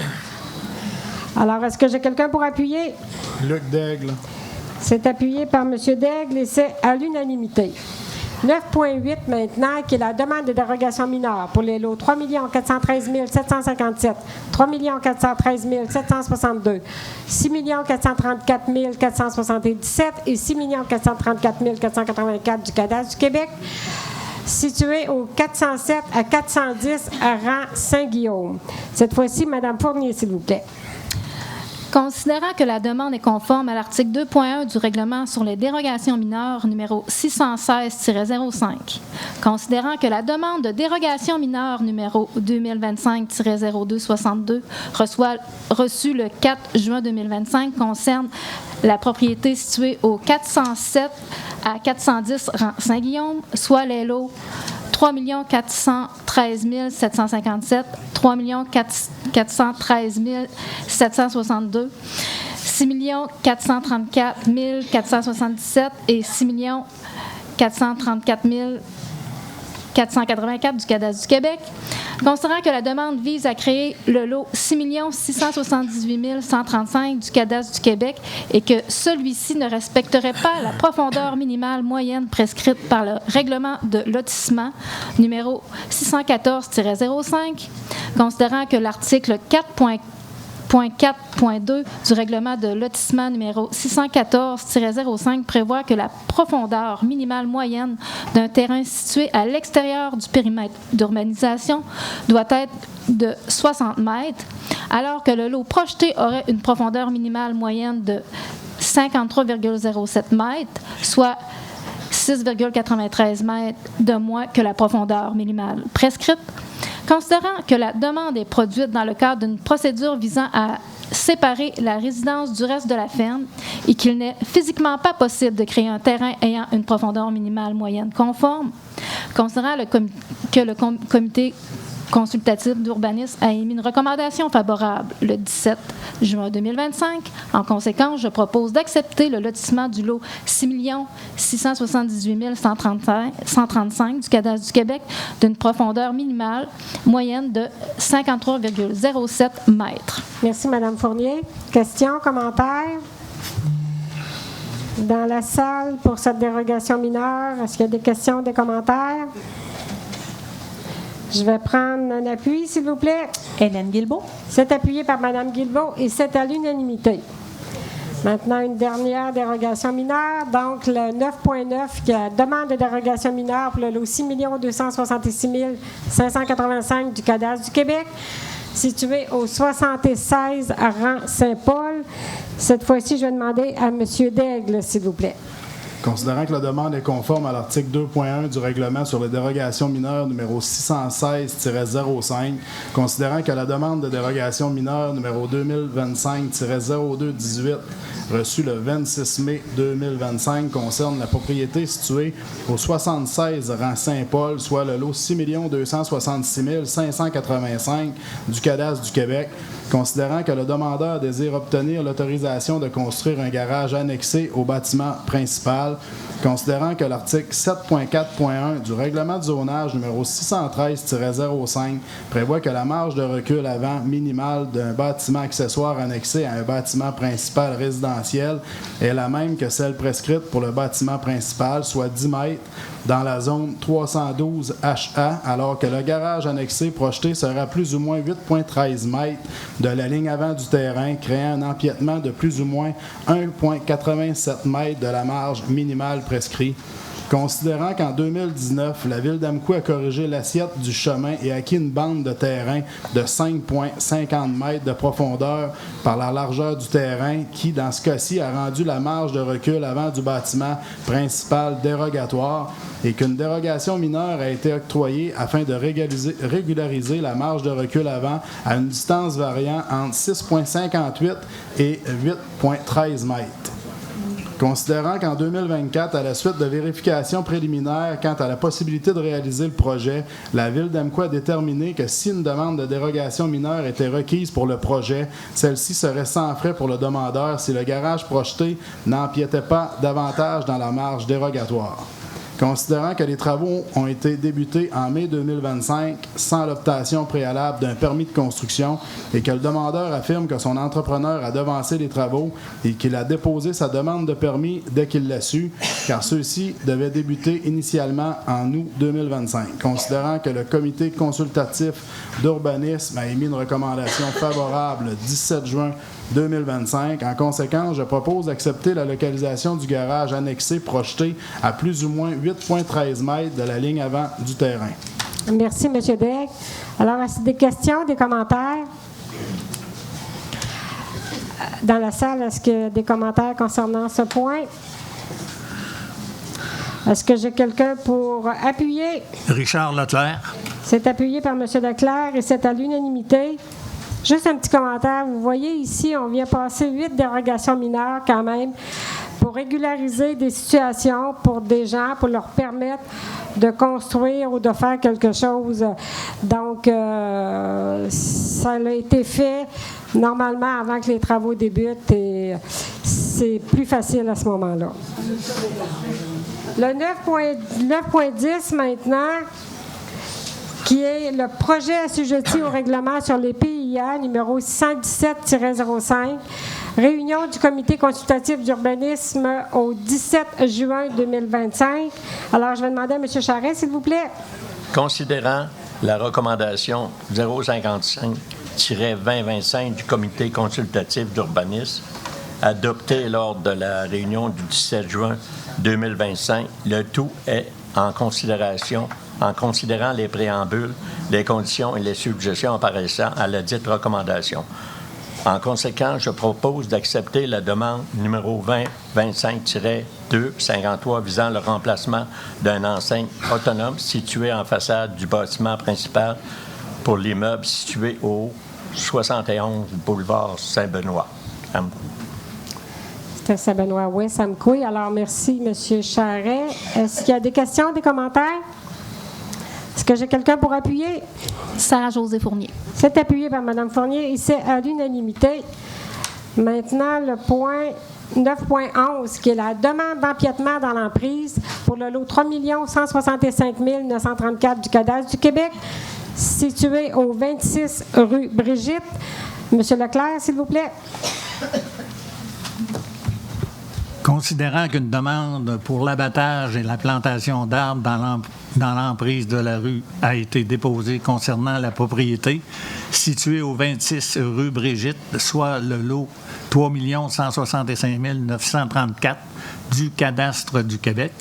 Alors, est-ce que j'ai quelqu'un pour appuyer? Luc Daigle. C'est appuyé par M. Daigle et c'est à l'unanimité. 9.8 maintenant, qui est la demande de dérogation mineure pour les lots 3 413 757, 3 413 762, 6 434 477 et 6 434 484 du cadastre du Québec, situé au 407 à 410 à rang Saint-Guillaume. Cette fois-ci, Mme Fournier, s'il vous plaît. Considérant que la demande est conforme à l'article 2.1 du règlement sur les dérogations mineures numéro 616-05, considérant que la demande de dérogation mineure numéro 2025-0262 reçue le 4 juin 2025 concerne la propriété située au 407 à 410 rang Saint-Guillaume, soit les lots 3 413 757, 3 413 762, 6 434 477 et 6 434 484 du cadastre du Québec, considérant que la demande vise à créer le lot 6 678 135 du cadastre du Québec et que celui-ci ne respecterait pas la profondeur minimale moyenne prescrite par le règlement de lotissement numéro 614-05, considérant que l'article 4.4.2 du règlement de lotissement numéro 614-05 prévoit que la profondeur minimale moyenne d'un terrain situé à l'extérieur du périmètre d'urbanisation doit être de 60 mètres, alors que le lot projeté aurait une profondeur minimale moyenne de 53,07 mètres, soit 6,93 mètres de moins que la profondeur minimale prescrite. Considérant que la demande est produite dans le cadre d'une procédure visant à séparer la résidence du reste de la ferme et qu'il n'est physiquement pas possible de créer un terrain ayant une profondeur minimale moyenne conforme, considérant que le comité consultatif d'urbanisme a émis une recommandation favorable le 17 juin 2025. En conséquence, je propose d'accepter le lotissement du lot 6 678 135 du cadastre du Québec d'une profondeur minimale moyenne de 53,07 mètres. Merci, Mme Fournier. Questions, commentaires? Dans la salle, pour cette dérogation mineure, est-ce qu'il y a des questions, des commentaires? Je vais prendre un appui, s'il vous plaît. Hélène Guilbeault. C'est appuyé par Mme Guilbeault et c'est à l'unanimité. Maintenant, une dernière dérogation mineure. Donc, le 9.9, qui est la demande de dérogation mineure pour le lot 6 266 585 du cadastre du Québec, situé au 76 à rang Saint-Paul. Cette fois-ci, je vais demander à M. Daigle, s'il vous plaît. Considérant que la demande est conforme à l'article 2.1 du règlement sur les dérogations mineures numéro 616-05, considérant que la demande de dérogation mineure numéro 2025-0218 reçue le 26 mai 2025 concerne la propriété située au 76 rang Saint-Paul, soit le lot 6 266 585 du cadastre du Québec, considérant que le demandeur désire obtenir l'autorisation de construire un garage annexé au bâtiment principal, considérant que l'article 7.4.1 du règlement de zonage numéro 613-05 prévoit que la marge de recul avant minimale d'un bâtiment accessoire annexé à un bâtiment principal résidentiel est la même que celle prescrite pour le bâtiment principal, soit 10 mètres, dans la zone 312 HA, alors que le garage annexé projeté sera plus ou moins 8,13 mètres de la ligne avant du terrain, créant un empiètement de plus ou moins 1,87 mètres de la marge minimale prescrite. Considérant qu'en 2019, la Ville d'Amqui a corrigé l'assiette du chemin et acquis une bande de terrain de 5,50 mètres de profondeur par la largeur du terrain qui, dans ce cas-ci, a rendu la marge de recul avant du bâtiment principal dérogatoire et qu'une dérogation mineure a été octroyée afin de régulariser la marge de recul avant à une distance variant entre 6,58 et 8,13 mètres. Considérant qu'en 2024, à la suite de vérifications préliminaires quant à la possibilité de réaliser le projet, la Ville d'Amqui a déterminé que si une demande de dérogation mineure était requise pour le projet, celle-ci serait sans frais pour le demandeur si le garage projeté n'empiétait pas davantage dans la marge dérogatoire. Considérant que les travaux ont été débutés en mai 2025 sans l'obtention préalable d'un permis de construction et que le demandeur affirme que son entrepreneur a devancé les travaux et qu'il a déposé sa demande de permis dès qu'il l'a su, car ceux-ci devaient débuter initialement en août 2025. Considérant que le comité consultatif d'urbanisme a émis une recommandation favorable le 17 juin 2025. En conséquence, je propose d'accepter la localisation du garage annexé projeté à plus ou moins 8,13 mètres de la ligne avant du terrain. Merci, M. Degg. Alors, est-ce des questions, des commentaires? Dans la salle, est-ce qu'il y a des commentaires concernant ce point? Est-ce que j'ai quelqu'un pour appuyer? Richard Leclerc. C'est appuyé par M. Leclerc et c'est à l'unanimité. Juste un petit commentaire. Vous voyez ici, on vient passer 8 dérogations mineures quand même pour régulariser des situations pour des gens, pour leur permettre de construire ou de faire quelque chose. Donc, ça a été fait normalement avant que les travaux débutent et c'est plus facile à ce moment-là. Le 9.10 maintenant, qui est le projet assujetti au règlement sur les PIA, numéro 117-05, réunion du comité consultatif d'urbanisme au 17 juin 2025. Alors, je vais demander à M. Charest, s'il vous plaît. Considérant la recommandation 055-2025 du comité consultatif d'urbanisme, adoptée lors de la réunion du 17 juin 2025, le tout est en considérant les préambules, les conditions et les suggestions apparaissant à la dite recommandation. En conséquence, je propose d'accepter la demande numéro 2025-253 visant le remplacement d'une enseigne autonome située en façade du bâtiment principal pour l'immeuble situé au 71 boulevard Saint-Benoît. C'était Saint-Benoît, oui, Amqui. Alors, merci, M. Charest. Est-ce qu'il y a des questions, des commentaires? Est-ce que j'ai quelqu'un pour appuyer? Sarah-Josée Fournier. C'est appuyé par Mme Fournier et c'est à l'unanimité. Maintenant, le point 9.11, qui est la demande d'empiètement dans l'emprise pour le lot 3 165 934 du cadastre du Québec, situé au 26 rue Brigitte. M. Leclerc, s'il vous plaît. Considérant qu'une demande pour l'abattage et la plantation d'arbres dans dans l'emprise de la rue a été déposé concernant la propriété située au 26 rue Brigitte, soit le lot 3 165 934 du cadastre du Québec,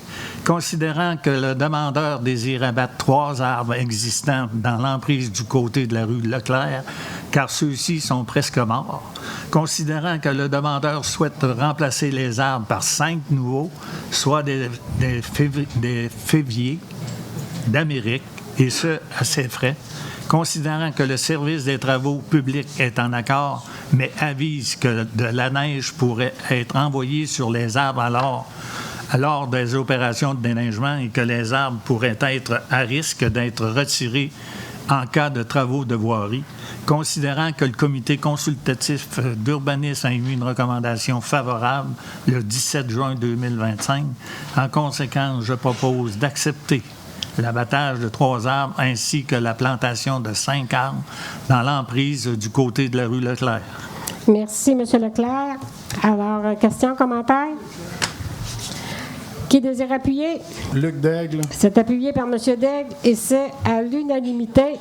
considérant que le demandeur désire abattre 3 arbres existants dans l'emprise du côté de la rue Leclerc, car ceux-ci sont presque morts, considérant que le demandeur souhaite remplacer les arbres par 5 nouveaux, soit des féviers d'Amérique, et ce, à ses frais, considérant que le service des travaux publics est en accord, mais avise que de la neige pourrait être envoyée sur les arbres alors des opérations de déneigement et que les arbres pourraient être à risque d'être retirés en cas de travaux de voirie, considérant que le comité consultatif d'urbanisme a émis une recommandation favorable le 17 juin 2025. En conséquence, je propose d'accepter l'abattage de 3 arbres ainsi que la plantation de 5 arbres dans l'emprise du côté de la rue Leclerc. Merci, M. Leclerc. Alors, questions, commentaires? Qui désire appuyer? Luc Daigle. C'est appuyé par M. Daigle et c'est à l'unanimité.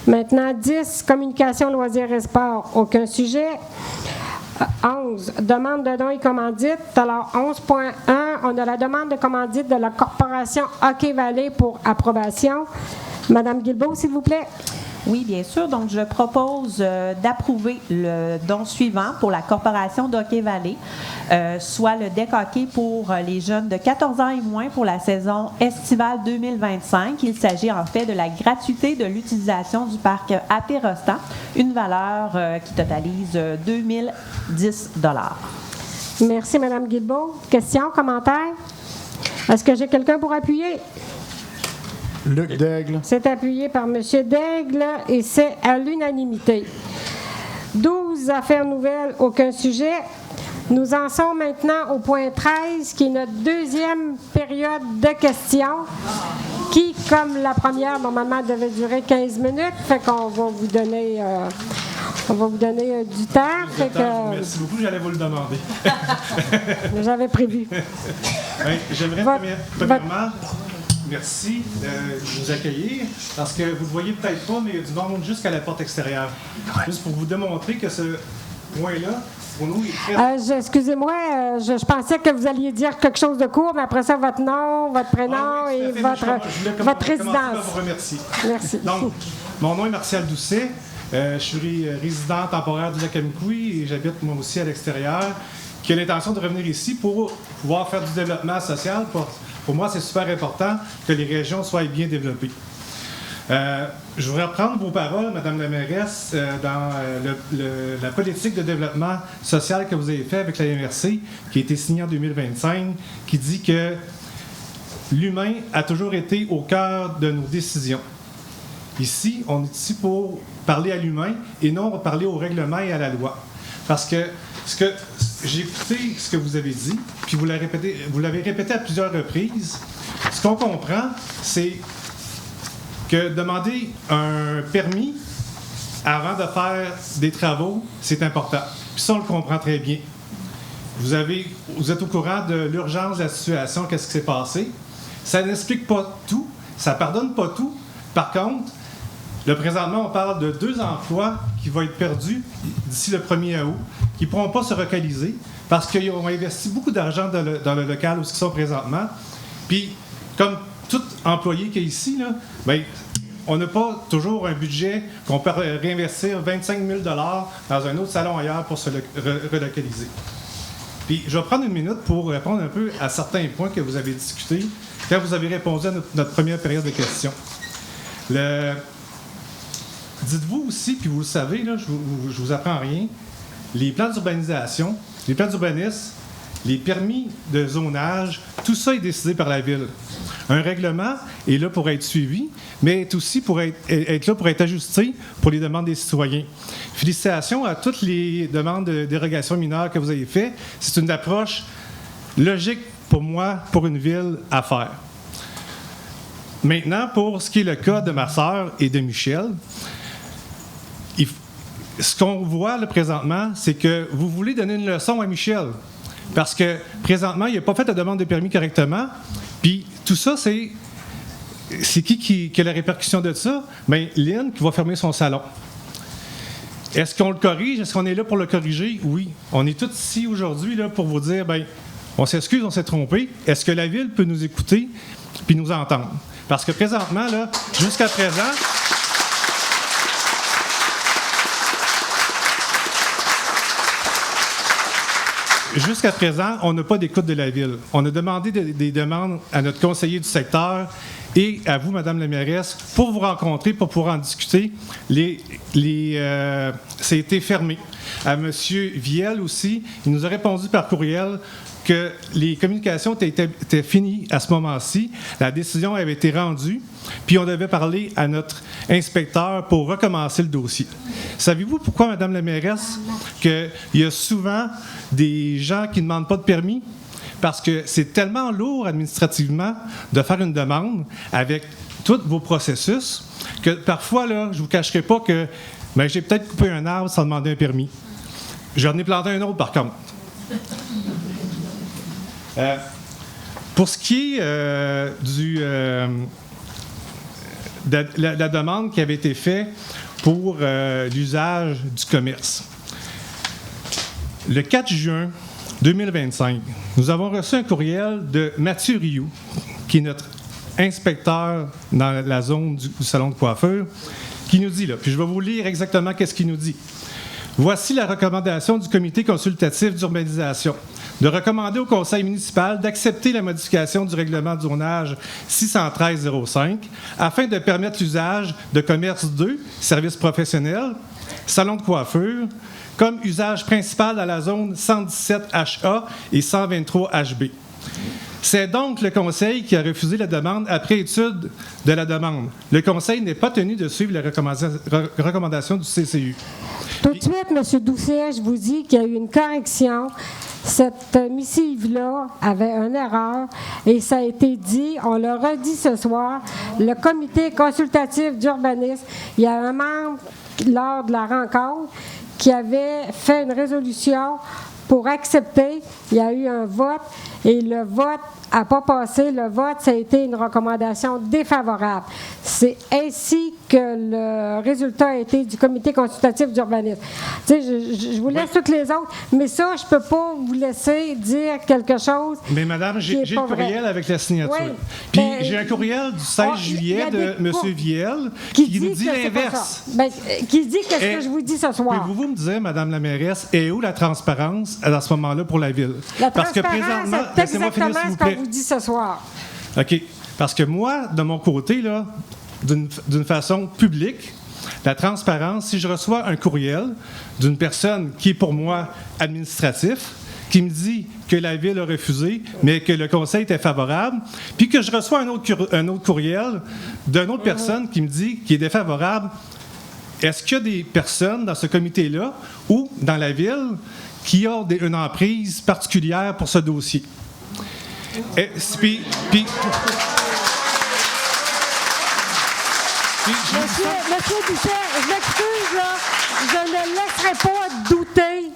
Maintenant, 10, communication, loisirs et sports. Aucun sujet. 11, demande de dons et commandites. Alors, 11.1, on a la demande de commandite de la Corporation Hockey Valley pour approbation. Madame Guilbeault, s'il vous plaît. Oui, bien sûr. Donc, je propose d'approuver le don suivant pour la Corporation d'Hockey Valley, soit le deck hockey pour les jeunes de 14 ans et moins pour la saison estivale 2025. Il s'agit en fait de la gratuité de l'utilisation du parc Apérostan, une valeur qui totalise 2010 $. Merci, Mme Guilbeault. Questions, commentaires? Est-ce que j'ai quelqu'un pour appuyer? Luc Daigle. C'est appuyé par M. Daigle et c'est à l'unanimité. 12, affaires nouvelles, aucun sujet. Nous en sommes maintenant au point 13, qui est notre deuxième période de questions, qui, comme la première, normalement, devait durer 15 minutes. Fait qu'on va vous donner... du temps. Fait que, merci beaucoup, j'allais vous le demander. J'avais prévu. Oui, j'aimerais premièrement, merci de nous accueillir, parce que vous ne voyez peut-être pas, mais il y a du monde jusqu'à la porte extérieure. Juste pour vous démontrer que ce point-là, pour nous, est très... Excusez-moi, je pensais que vous alliez dire quelque chose de court, mais après ça, votre nom, votre prénom et votre résidence. Je vous remercie. Merci. Donc, mon nom est Martial Doucet. Je suis résident temporaire du lac Amikoui et j'habite moi aussi à l'extérieur, qui a l'intention de revenir ici pour pouvoir faire du développement social. Pour moi, c'est super important que les régions soient bien développées. Je voudrais reprendre vos paroles, Mme la mairesse, dans la politique de développement social que vous avez faite avec la MRC, qui a été signée en 2025, qui dit que l'humain a toujours été au cœur de nos décisions. Ici, on est ici pour parler à l'humain et non pour parler au règlement et à la loi. Parce que j'ai écouté ce que vous avez dit, puis vous l'avez répété à plusieurs reprises. Ce qu'on comprend, c'est que demander un permis avant de faire des travaux, c'est important. Puis ça, on le comprend très bien. Vous êtes au courant de l'urgence de la situation, qu'est-ce qui s'est passé. Ça n'explique pas tout, ça ne pardonne pas tout. Par contre, là, présentement, on parle de 2 emplois qui vont être perdus d'ici le 1er août, qui ne pourront pas se relocaliser parce qu'ils ont investi beaucoup d'argent dans le local où ils sont présentement. Puis, comme tout employé qui est ici, là, bien, on n'a pas toujours un budget qu'on peut réinvestir 25 000 $ dans un autre salon ailleurs pour se relocaliser. Puis, je vais prendre une minute pour répondre un peu à certains points que vous avez discutés quand vous avez répondu à notre première période de questions. Dites-vous aussi, puis vous le savez, là, je vous apprends rien, les plans d'urbanisation, les plans d'urbanisme, les permis de zonage, tout ça est décidé par la Ville. Un règlement est là pour être suivi, mais est aussi pour être là pour être ajusté pour les demandes des citoyens. Félicitations à toutes les demandes de dérogation mineure que vous avez faites. C'est une approche logique pour moi, pour une ville, à faire. Maintenant, pour ce qui est le cas de ma sœur et de Michel, ce qu'on voit là, présentement, c'est que vous voulez donner une leçon à Michel. Parce que présentement, il n'a pas fait la demande de permis correctement. Puis tout ça, c'est c'est qui a la répercussion de ça? Bien, Lynn qui va fermer son salon. Est-ce qu'on le corrige? Est-ce qu'on est là pour le corriger? Oui. On est tous ici aujourd'hui là, pour vous dire, bien, on s'excuse, on s'est trompé. Est-ce que la Ville peut nous écouter puis nous entendre? Parce que présentement, là, jusqu'à présent... Jusqu'à présent, on n'a pas d'écoute de la Ville. On a demandé des demandes à notre conseiller du secteur et à vous, Madame la mairesse, pour vous rencontrer, pour pouvoir en discuter. Ça a été fermé. À M. Viel aussi, il nous a répondu par courriel que les communications étaient finies à ce moment-ci. La décision avait été rendue, puis on devait parler à notre inspecteur pour recommencer le dossier. Savez-vous pourquoi, Madame la mairesse, qu'il y a souvent des gens qui ne demandent pas de permis? Parce que c'est tellement lourd administrativement de faire une demande avec tous vos processus que parfois, là, je ne vous cacherai pas que j'ai peut-être coupé un arbre sans demander un permis. J'en ai planté un autre, par contre. Pour ce qui est de la demande qui avait été faite pour l'usage du commerce, le 4 juin 2025, nous avons reçu un courriel de Mathieu Rioux, qui est notre inspecteur dans la zone du salon de coiffure, qui nous dit, là, puis je vais vous lire exactement qu'est-ce qu'il nous dit. Voici la recommandation du comité consultatif d'urbanisation de recommander au conseil municipal d'accepter la modification du règlement de zonage 613-05 afin de permettre l'usage de commerce 2, services professionnels, salon de coiffure, comme usage principal dans la zone 117HA et 123HB. C'est donc le Conseil qui a refusé la demande après étude de la demande. Le Conseil n'est pas tenu de suivre les recommandations du CCU. Tout de suite, M. Doucet, je vous dis qu'il y a eu une correction. Cette missive-là avait une erreur et ça a été dit, on l'a redit ce soir, le comité consultatif d'urbanisme, il y a un membre lors de la rencontre qui avait fait une résolution pour accepter. Il y a eu un vote et le vote n'a pas passé. Le vote, ça a été une recommandation défavorable. C'est ainsi que le résultat a été du comité consultatif d'urbanisme. Tu sais, je vous laisse toutes les autres, mais ça, je ne peux pas vous laisser dire quelque chose. Mais madame, j'ai le courriel avec la signature. Oui, puis j'ai un courriel du 16 juillet de M. Viel qui nous dit l'inverse. Qui dit qu'est-ce que je vous dis ce soir. Pouvez-vous me dire, madame la mairesse, est où la transparence à ce moment-là pour la Ville? Parce que présentement, c'est exactement ce qu'on vous dit ce soir. OK. Parce que moi, de mon côté, là, d'une façon publique, la transparence, si je reçois un courriel d'une personne qui est pour moi administratif, qui me dit que la Ville a refusé, mais que le Conseil était favorable, puis que je reçois un autre courriel d'une autre personne qui me dit qu'il est défavorable, est-ce qu'il y a des personnes dans ce comité-là ou dans la Ville qui ont une emprise particulière pour ce dossier? Monsieur Doucet, je m'excuse, là. Je ne laisserai pas douter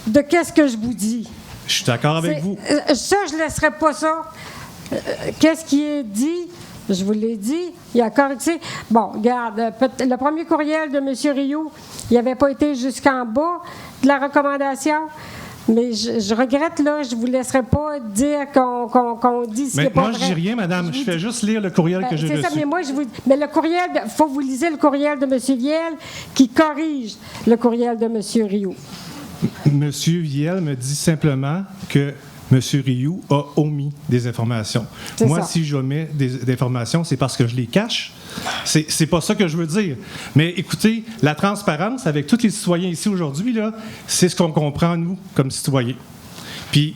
de qu'est-ce que je vous dis. Je suis d'accord avec vous. Ça, je ne laisserai pas ça. Qu'est-ce qui est dit? Je vous l'ai dit. Il y a corrigé. Bon, regarde, le premier courriel de M. Rioux, il n'avait pas été jusqu'en bas de la recommandation. Mais je regrette, là, je ne vous laisserai pas dire qu'on dit ce qui n'est pas vrai. Moi, je dis rien, madame. Je fais juste lire le courriel que j'ai reçu. C'est ça, mais moi, mais le courriel, il faut que vous lisez le courriel de M. Viel qui corrige le courriel de M. Rioux. M. Viel me dit simplement que M. Rioux a omis des informations. Moi, si j'omets des informations, c'est parce que je les cache. C'est pas ça que je veux dire. Mais écoutez, la transparence avec tous les citoyens ici aujourd'hui, là, c'est ce qu'on comprend, nous, comme citoyens. Puis,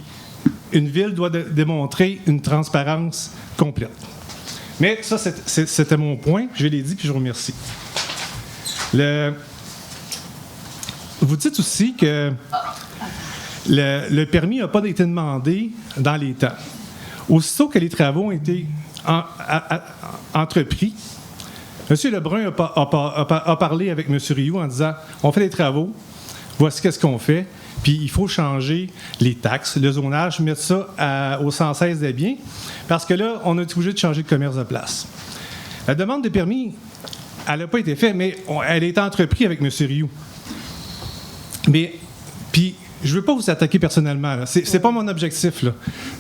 une ville doit démontrer une transparence complète. Mais ça, c'était mon point. Je l'ai dit, puis je vous remercie. Vous dites aussi que le permis n'a pas été demandé dans les temps. Aussitôt que les travaux ont été entrepris, M. Lebrun a parlé avec M. Rioux en disant « On fait des travaux, voici qu'est-ce qu'on fait, puis il faut changer les taxes, le zonage, mettre ça au 116 des biens, parce que là, on est obligé de changer de commerce de place. La demande de permis, elle n'a pas été faite, mais elle a été entreprise avec M. Rioux. Mais, puis, je ne veux pas vous attaquer personnellement, ce n'est pas mon objectif, là.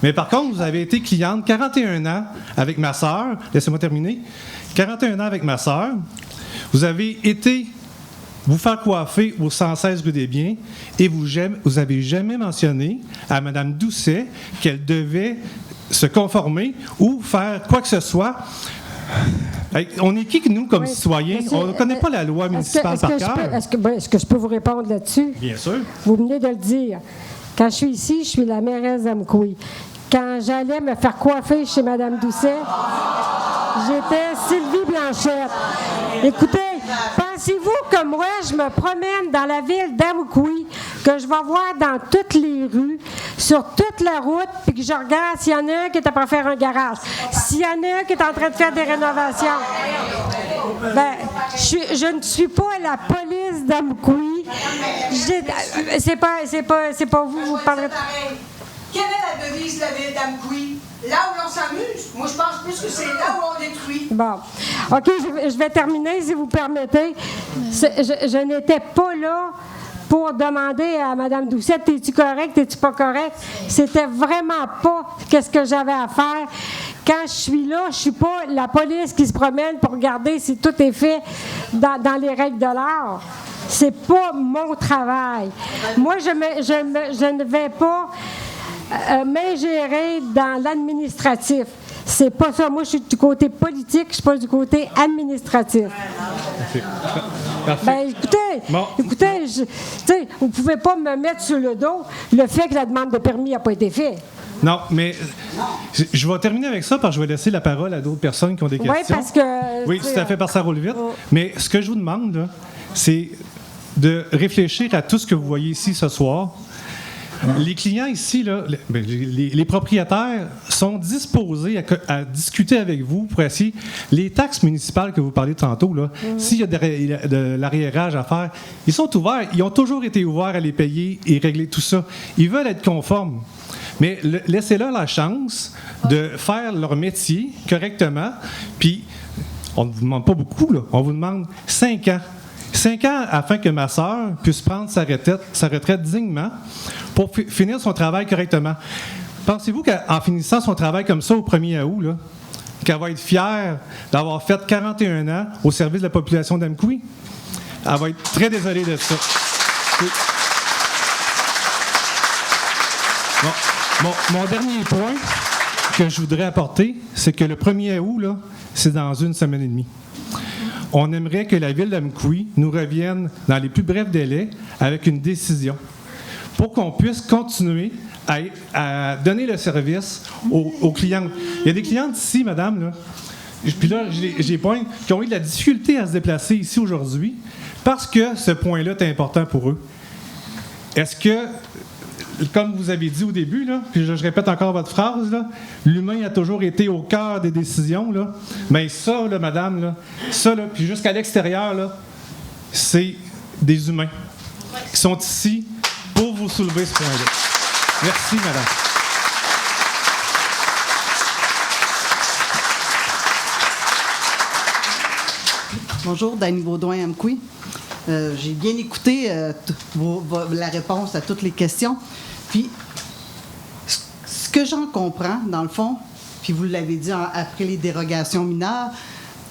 Mais par contre, vous avez été cliente 41 ans avec ma sœur, laissez-moi terminer, 41 ans avec ma sœur, vous avez été vous faire coiffer au 116 rue des Biens et vous n'avez jamais mentionné à Mme Doucet qu'elle devait se conformer ou faire quoi que ce soit. On est qui, nous, comme citoyens? On ne connaît pas la loi municipale par cœur. Est-ce que je peux vous répondre là-dessus? Bien sûr. Vous venez de le dire. Quand je suis ici, je suis la mairesse d'Amqui. Quand j'allais me faire coiffer chez Mme Doucet, j'étais Sylvie Blanchette. Écoutez, pensez-vous que moi, je me promène dans la ville d'Amqui, que je vais voir dans toutes les rues, sur toute la route, puis que je regarde s'il y en a un qui est à faire un garage, s'il y en a un qui est en train de faire des rénovations? Ben, je ne suis pas la police d'Amqui. C'est pas vous parlerez. Quelle est la devise de la ville d'Amqui? Là où l'on s'amuse. Moi, je pense plus que c'est là où on détruit. Bon. OK, je vais terminer, si vous permettez. Je n'étais pas là pour demander à Mme Doucet, es-tu correct, es-tu pas correct? C'était vraiment pas qu'est-ce que j'avais à faire. Quand je suis là, je suis pas la police qui se promène pour regarder si tout est fait dans les règles de l'art. C'est pas mon travail. Moi, je ne vais pas m'ingérer dans l'administratif. C'est pas ça. Moi, je suis du côté politique, je suis pas du côté administratif. Parfait. Ben, écoutez, vous pouvez pas me mettre sur le dos le fait que la demande de permis n'a pas été faite. Non, mais je vais terminer avec ça parce que je vais laisser la parole à d'autres personnes qui ont des questions. Oui, parce que... Oui, tout à fait, parce que ça roule vite. Mais ce que je vous demande, là, c'est de réfléchir à tout ce que vous voyez ici ce soir. Les clients ici, là, les propriétaires sont disposés à discuter avec vous pour essayer. Les taxes municipales que vous parlez tantôt, là, s'il y a de l'arriérage à faire, ils sont ouverts. Ils ont toujours été ouverts à les payer et régler tout ça. Ils veulent être conformes. Mais laissez-leur la chance de faire leur métier correctement. Puis, on ne vous demande pas beaucoup, là. On vous demande 5 ans. 5 ans afin que ma sœur puisse prendre sa retraite dignement pour finir son travail correctement. Pensez-vous qu'en finissant son travail comme ça au 1er août, là, qu'elle va être fière d'avoir fait 41 ans au service de la population d'Amqui? Elle va être très désolée de ça. Mon dernier point que je voudrais apporter, c'est que le 1er août, là, c'est dans 1 semaine et demie. On aimerait que la ville d'Amqui nous revienne dans les plus brefs délais avec une décision pour qu'on puisse continuer à donner le service aux clients. Il y a des clientes ici, madame, là, puis là, j'ai pointé, qui ont eu de la difficulté à se déplacer ici aujourd'hui parce que ce point-là est important pour eux. Est-ce que, comme vous avez dit au début, là, puis je répète encore votre phrase, là, l'humain a toujours été au cœur des décisions, là, mais ça, là, madame, là, ça, là, puis jusqu'à l'extérieur, là, c'est des humains qui sont ici pour vous soulever ce point-là. Merci, madame. Bonjour, Dany Baudouin, Amqui. J'ai bien écouté la réponse à toutes les questions. Puis, ce que j'en comprends, dans le fond, puis vous l'avez dit après les dérogations mineures,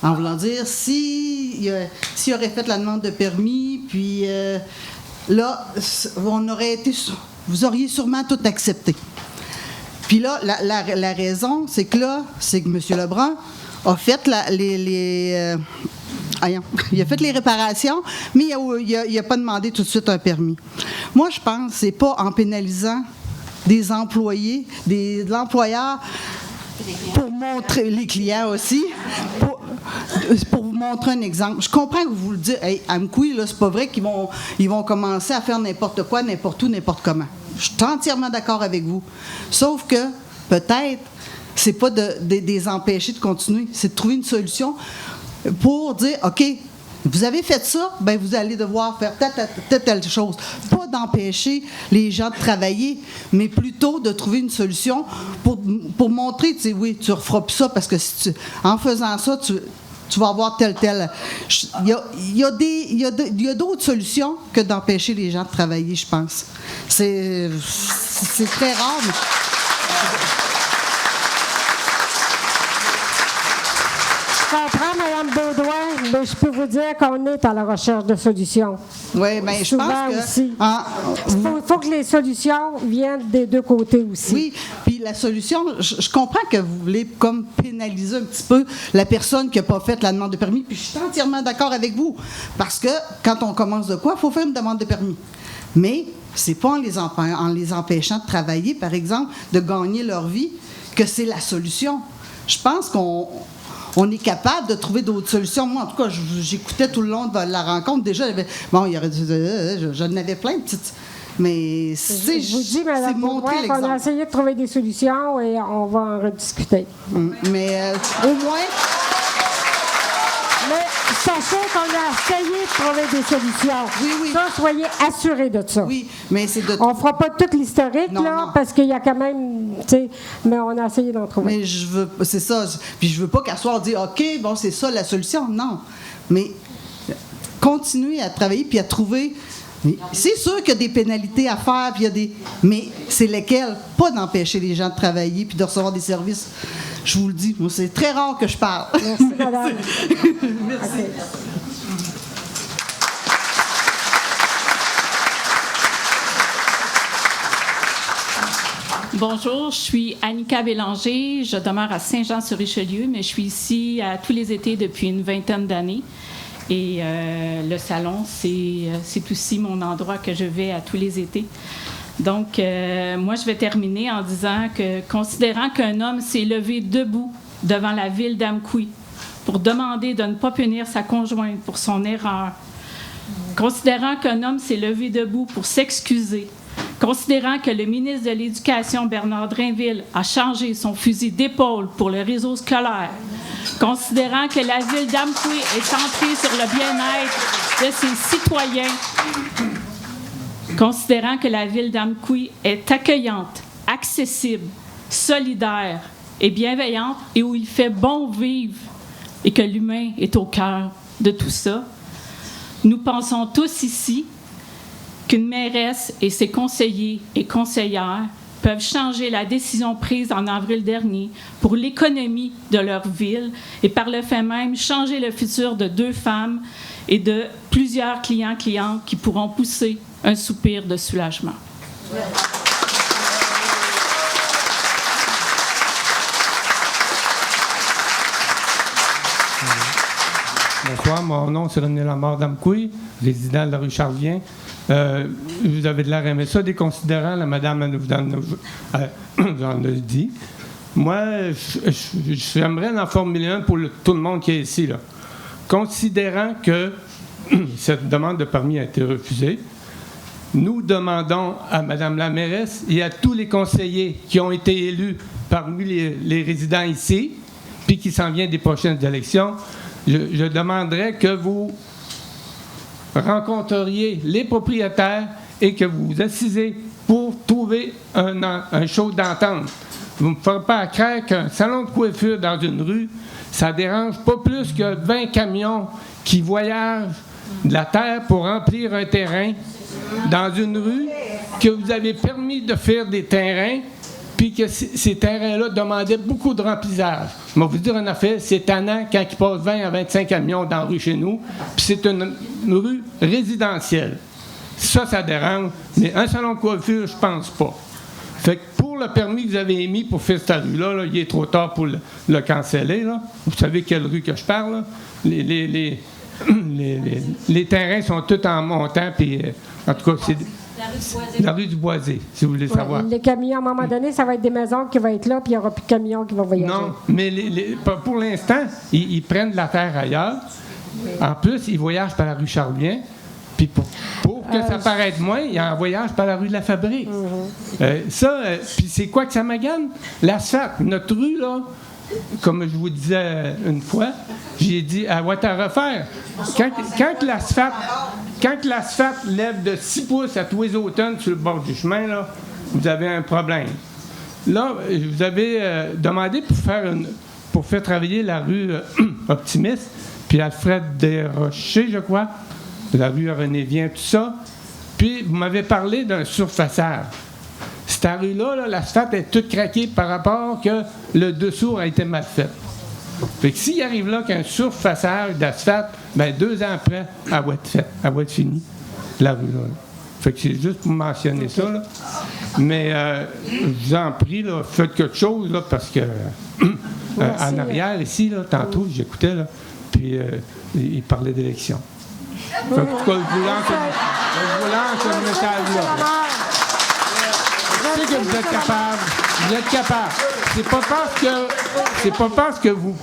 en voulant dire, s'il aurait fait la demande de permis, puis là, vous auriez sûrement tout accepté. Puis là, la raison, c'est que M. Lebrun a fait il a fait les réparations, mais il n'a pas demandé tout de suite un permis. Moi, je pense que ce n'est pas en pénalisant des employés, de l'employeur, pour montrer, les clients aussi, pour vous montrer un exemple. Je comprends que vous le dites, hey, Amqui, là, c'est pas vrai qu'ils vont commencer à faire n'importe quoi, n'importe où, n'importe comment. Je suis entièrement d'accord avec vous. Sauf que, peut-être, c'est pas de les empêcher de continuer, c'est de trouver une solution pour dire, OK, Vous avez fait ça, ben vous allez devoir faire telle chose. Pas d'empêcher les gens de travailler, mais plutôt de trouver une solution pour montrer, tu sais, oui, tu ne referas plus ça parce que en faisant ça, tu vas avoir tel. Il y a d'autres solutions que d'empêcher les gens de travailler, je pense. C'est très rare. Mais... Je comprends, Mme Baudouin, mais je peux vous dire qu'on est à la recherche de solutions. Oui, bien, je pense que... aussi. Il faut que les solutions viennent des deux côtés aussi. Oui, puis la solution, je comprends que vous voulez comme pénaliser un petit peu la personne qui n'a pas fait la demande de permis, puis je suis entièrement d'accord avec vous, parce que quand on commence de quoi, il faut faire une demande de permis. Mais c'est pas en les empêchant de travailler, par exemple, de gagner leur vie, que c'est la solution. Je pense qu'on est capable de trouver d'autres solutions. Moi, en tout cas, j'écoutais tout le long de la rencontre. Déjà, j'en avais plein de petites... Mais je vous dis, Mme Baudouin, qu'on a essayé de trouver des solutions et on va en rediscuter. Mais au moins... Mais sachez qu'on a essayé de trouver des solutions. Oui. Ça, soyez assurés de ça. Oui, mais c'est de... On ne fera pas tout l'historique, là, parce qu'il y a quand même... Mais on a essayé d'en trouver. Mais c'est ça. Puis je veux pas qu'à soir dire, OK, bon, c'est ça la solution. Non. Mais continuer à travailler puis à trouver... C'est sûr qu'il y a des pénalités à faire, puis il y a des... mais c'est lesquelles? Pas d'empêcher les gens de travailler puis de recevoir des services. Je vous le dis, moi, c'est très rare que je parle. Merci, madame. Merci. Okay. Bonjour, je suis Annika Bélanger. Je demeure à Saint-Jean-sur-Richelieu, mais je suis ici à tous les étés depuis une vingtaine d'années. Et le salon, c'est aussi mon endroit que je vais à tous les étés. Donc, moi, je vais terminer en disant que, considérant qu'un homme s'est levé debout devant la ville d'Amqui pour demander de ne pas punir sa conjointe pour son erreur, considérant qu'un homme s'est levé debout pour s'excuser, considérant que le ministre de l'Éducation, Bernard Drinville, a changé son fusil d'épaule pour le réseau scolaire, considérant que la ville d'Amqui est centrée sur le bien-être de ses citoyens, considérant que la ville d'Amqui est accueillante, accessible, solidaire et bienveillante et où il fait bon vivre et que l'humain est au cœur de tout ça, nous pensons tous ici qu'une mairesse et ses conseillers et conseillères peuvent changer la décision prise en avril dernier pour l'économie de leur ville et par le fait même changer le futur de 2 femmes et de plusieurs clients-clientes qui pourront pousser un soupir de soulagement. Bonsoir, mon nom c'est René Lamar d'Amqui, résident de la rue Charlevien. Vous avez de l'air aimé ça, déconsidérant, la madame vous en a dit. Moi, j'aimerais en formuler un pour tout le monde qui est ici. Là. Considérant que cette demande de permis a été refusée, nous demandons à Mme la mairesse et à tous les conseillers qui ont été élus parmi les résidents ici, puis qui s'en viennent des prochaines élections, je demanderais que vous rencontreriez les propriétaires et que vous vous assisez pour trouver un show d'entente. Vous ne me ferez pas croire qu'un salon de coiffure dans une rue, ça dérange pas plus que 20 camions qui voyagent de la terre pour remplir un terrain dans une rue, que vous avez permis de faire des terrains, puis que ces terrains-là demandaient beaucoup de remplissage. Je vais vous dire une affaire, c'est tannant quand il passe 20 à 25 camions dans la rue chez nous, puis c'est une rue résidentielle. Ça dérange, mais un salon de coiffure, je pense pas. Fait que pour le permis que vous avez émis pour faire cette rue-là, il est trop tard pour le canceller. Là. Vous savez quelle rue que je parle? Là? Les terrains sont tous en montant, puis en tout cas, c'est la rue du Boisé, si vous voulez savoir. Les camions, à un moment donné, ça va être des maisons qui vont être là, puis il n'y aura plus de camions qui vont voyager. Non, mais pour l'instant, ils prennent la terre ailleurs. En plus, ils voyagent par la rue Charlevien. Puis pour que ça paraisse moins, il y a un voyage par la rue de la Fabrique. Puis c'est quoi que ça magane? L'asphalte. Notre rue, là, comme je vous disais une fois, j'ai dit, elle va être à refaire. Quand l'asphalte lève de 6 pouces à tous les automnes sur le bord du chemin, là, vous avez un problème. Là, vous avez demandé pour faire travailler la rue Optimiste, puis Alfred Desrochers, je crois, la rue René Vien, tout ça. Puis, vous m'avez parlé d'un surfaçage. Cette rue-là, l'asphalte est toute craquée par rapport que le dessous a été mal fait. Fait que s'il arrive là qu'un surfaçage d'asphalte, bien 2 ans après, elle va être faite, elle va être finie, la rue-là. Fait que c'est juste pour mentionner ça, là. Mais je vous en prie, là, faites quelque chose, là, parce que en arrière, ici, là, tantôt, j'écoutais, là, puis il parlait d'élection. Fait que, en tout cas, je vous lance ce message-là. Je sais que vous êtes capable. Vous êtes capable. C'est pas parce que vous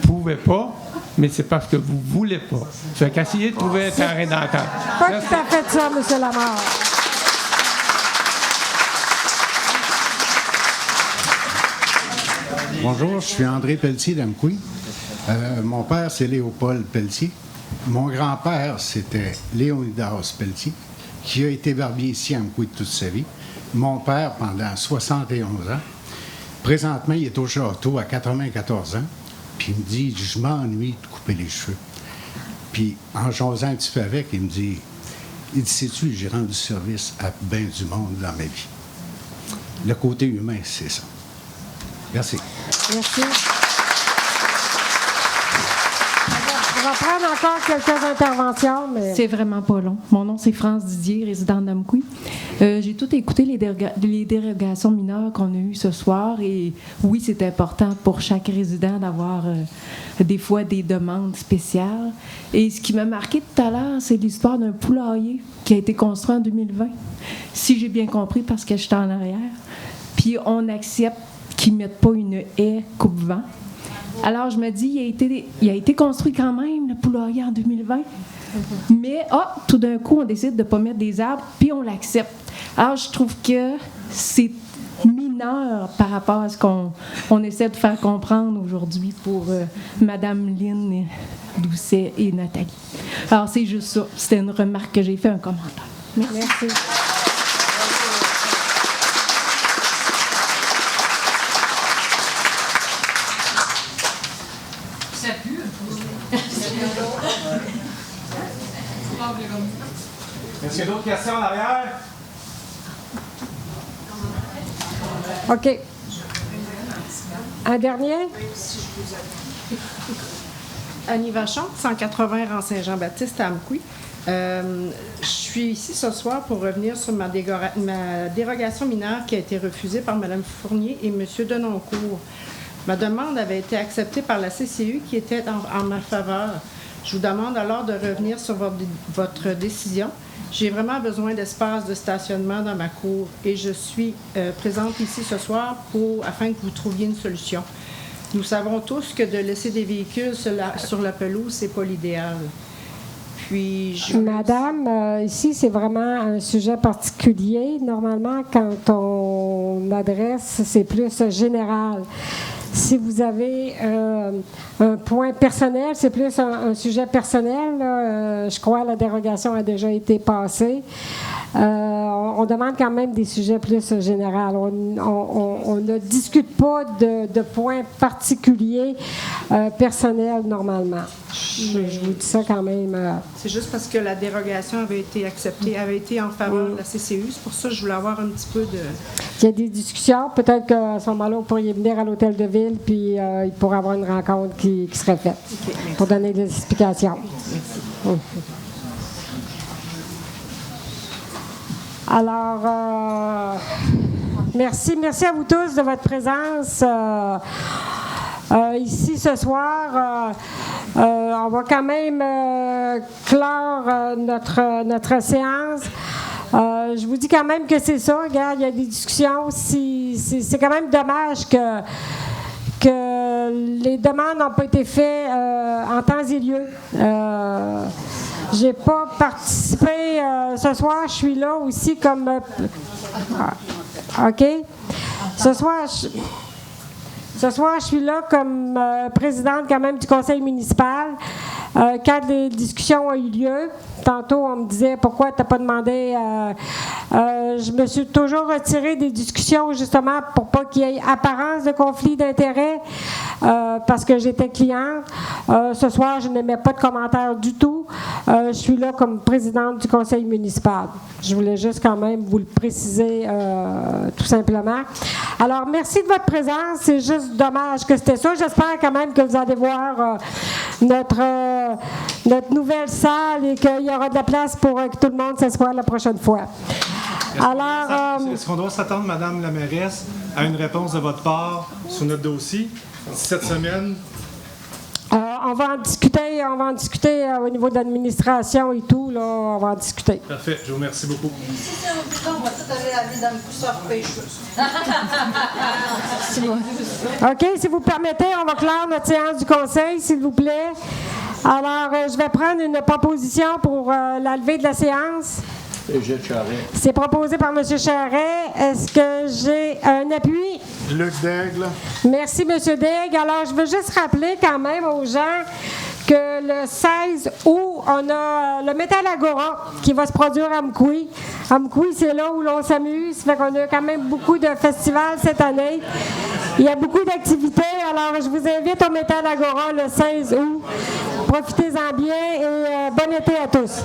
pouvez pas, mais c'est parce que vous voulez pas. Fait qu'essayez de trouver un terrain d'entente. Pas tout à fait ça, M. Lamarre. Bonjour, je suis André Pelletier d'Amqui. Mon père, c'est Léopold Pelletier. Mon grand-père, c'était Léonidas Pelletier, qui a été barbier ici à Amqui toute sa vie. Mon père, pendant 71 ans. Présentement, il est au château à 94 ans. Puis il me dit, je m'ennuie de couper les cheveux. Puis en jasant un petit peu avec, il me dit, sais-tu, j'ai rendu service à bien du monde dans ma vie. Le côté humain, c'est ça. Merci. Merci. On va prendre encore quelques interventions, mais... C'est vraiment pas long. Mon nom, c'est France Didier, résidente d'Amqui. J'ai tout écouté les dérogations mineures qu'on a eues ce soir et oui, c'est important pour chaque résident d'avoir des fois des demandes spéciales. Et ce qui m'a marqué tout à l'heure, c'est l'histoire d'un poulailler qui a été construit en 2020. Si j'ai bien compris, parce que j'étais en arrière. Puis on accepte qu'ils ne mettent pas une haie coupe-vent. Alors, je me dis, il a été construit quand même, le poulailler, en 2020. Mais, tout d'un coup, on décide de ne pas mettre des arbres, puis on l'accepte. Alors, je trouve que c'est mineur par rapport à ce qu'on essaie de faire comprendre aujourd'hui pour Mme Lynn Doucet et Nathalie. Alors, c'est juste ça. C'était une remarque que j'ai fait, un commentaire. Merci. Est-ce qu'il y a d'autres questions en arrière? OK. Un dernier? Annie Vachon, 180 rang Saint-Jean-Baptiste à Amqui. Je suis ici ce soir pour revenir sur ma dérogation mineure qui a été refusée par Mme Fournier et M. Denoncourt. Ma demande avait été acceptée par la CCU qui était en ma faveur. Je vous demande alors de revenir sur votre décision. J'ai vraiment besoin d'espace de stationnement dans ma cour et je suis présente ici ce soir afin que vous trouviez une solution. Nous savons tous que de laisser des véhicules sur la pelouse, ce n'est pas l'idéal. Puis, Madame, ici, c'est vraiment un sujet particulier. Normalement, quand on adresse, c'est plus général. Si vous avez un point personnel, c'est plus un sujet personnel. Je crois que la dérogation a déjà été passée. On demande quand même des sujets plus généraux. On ne discute pas de points particuliers personnels normalement. Je vous dis ça quand même. C'est juste parce que la dérogation avait été acceptée, avait été en faveur de la CCU. C'est pour ça que je voulais avoir un petit peu de... Il y a des discussions. Peut-être qu'à ce moment-là, vous pourriez venir à l'hôtel de ville, puis il pourrait y avoir une rencontre qui serait faite pour donner des explications. Merci. Alors, merci à vous tous de votre présence ici ce soir. On va quand même clore notre séance. Je vous dis quand même que c'est ça. Regarde, il y a des discussions. C'est quand même dommage que les demandes n'ont pas été faites en temps et lieu. J'ai pas participé ce soir. Je suis là aussi comme... OK? Ce soir, Ce soir, je suis là comme présidente quand même du conseil municipal. Quand les discussions ont eu lieu, tantôt on me disait pourquoi tu n'as pas demandé. Je me suis toujours retirée des discussions justement pour pas qu'il y ait apparence de conflit d'intérêts parce que j'étais cliente. Ce soir, je n'émets pas de commentaires du tout. Je suis là comme présidente du conseil municipal. Je voulais juste quand même vous le préciser tout simplement. Alors, merci de votre présence. C'est juste dommage que c'était ça. J'espère quand même que vous allez voir notre nouvelle salle et qu'il y aura de la place pour que tout le monde s'assoie la prochaine fois. Est-ce qu'on doit s'attendre, Madame la mairesse, à une réponse de votre part sur notre dossier cette semaine? On va en discuter au niveau de l'administration et tout, là, on va en discuter. Parfait, je vous remercie beaucoup. Si c'est un bouton, on va tout aller la ville dans le coup sauf pêcheuse. OK, si vous permettez, on va clore notre séance du conseil, s'il vous plaît. Alors, je vais prendre une proposition pour la levée de la séance. C'est proposé par M. Charret. Est-ce que j'ai un appui? Luc Daigle. Merci, M. Daigle. Alors, je veux juste rappeler quand même aux gens que le 16 août, on a le Metal Agora qui va se produire à Amkoui. Amkoui, c'est là où l'on s'amuse. Ça fait qu'on a quand même beaucoup de festivals cette année. Il y a beaucoup d'activités. Alors, je vous invite au Metal Agora le 16 août. Profitez-en bien et bon été à tous.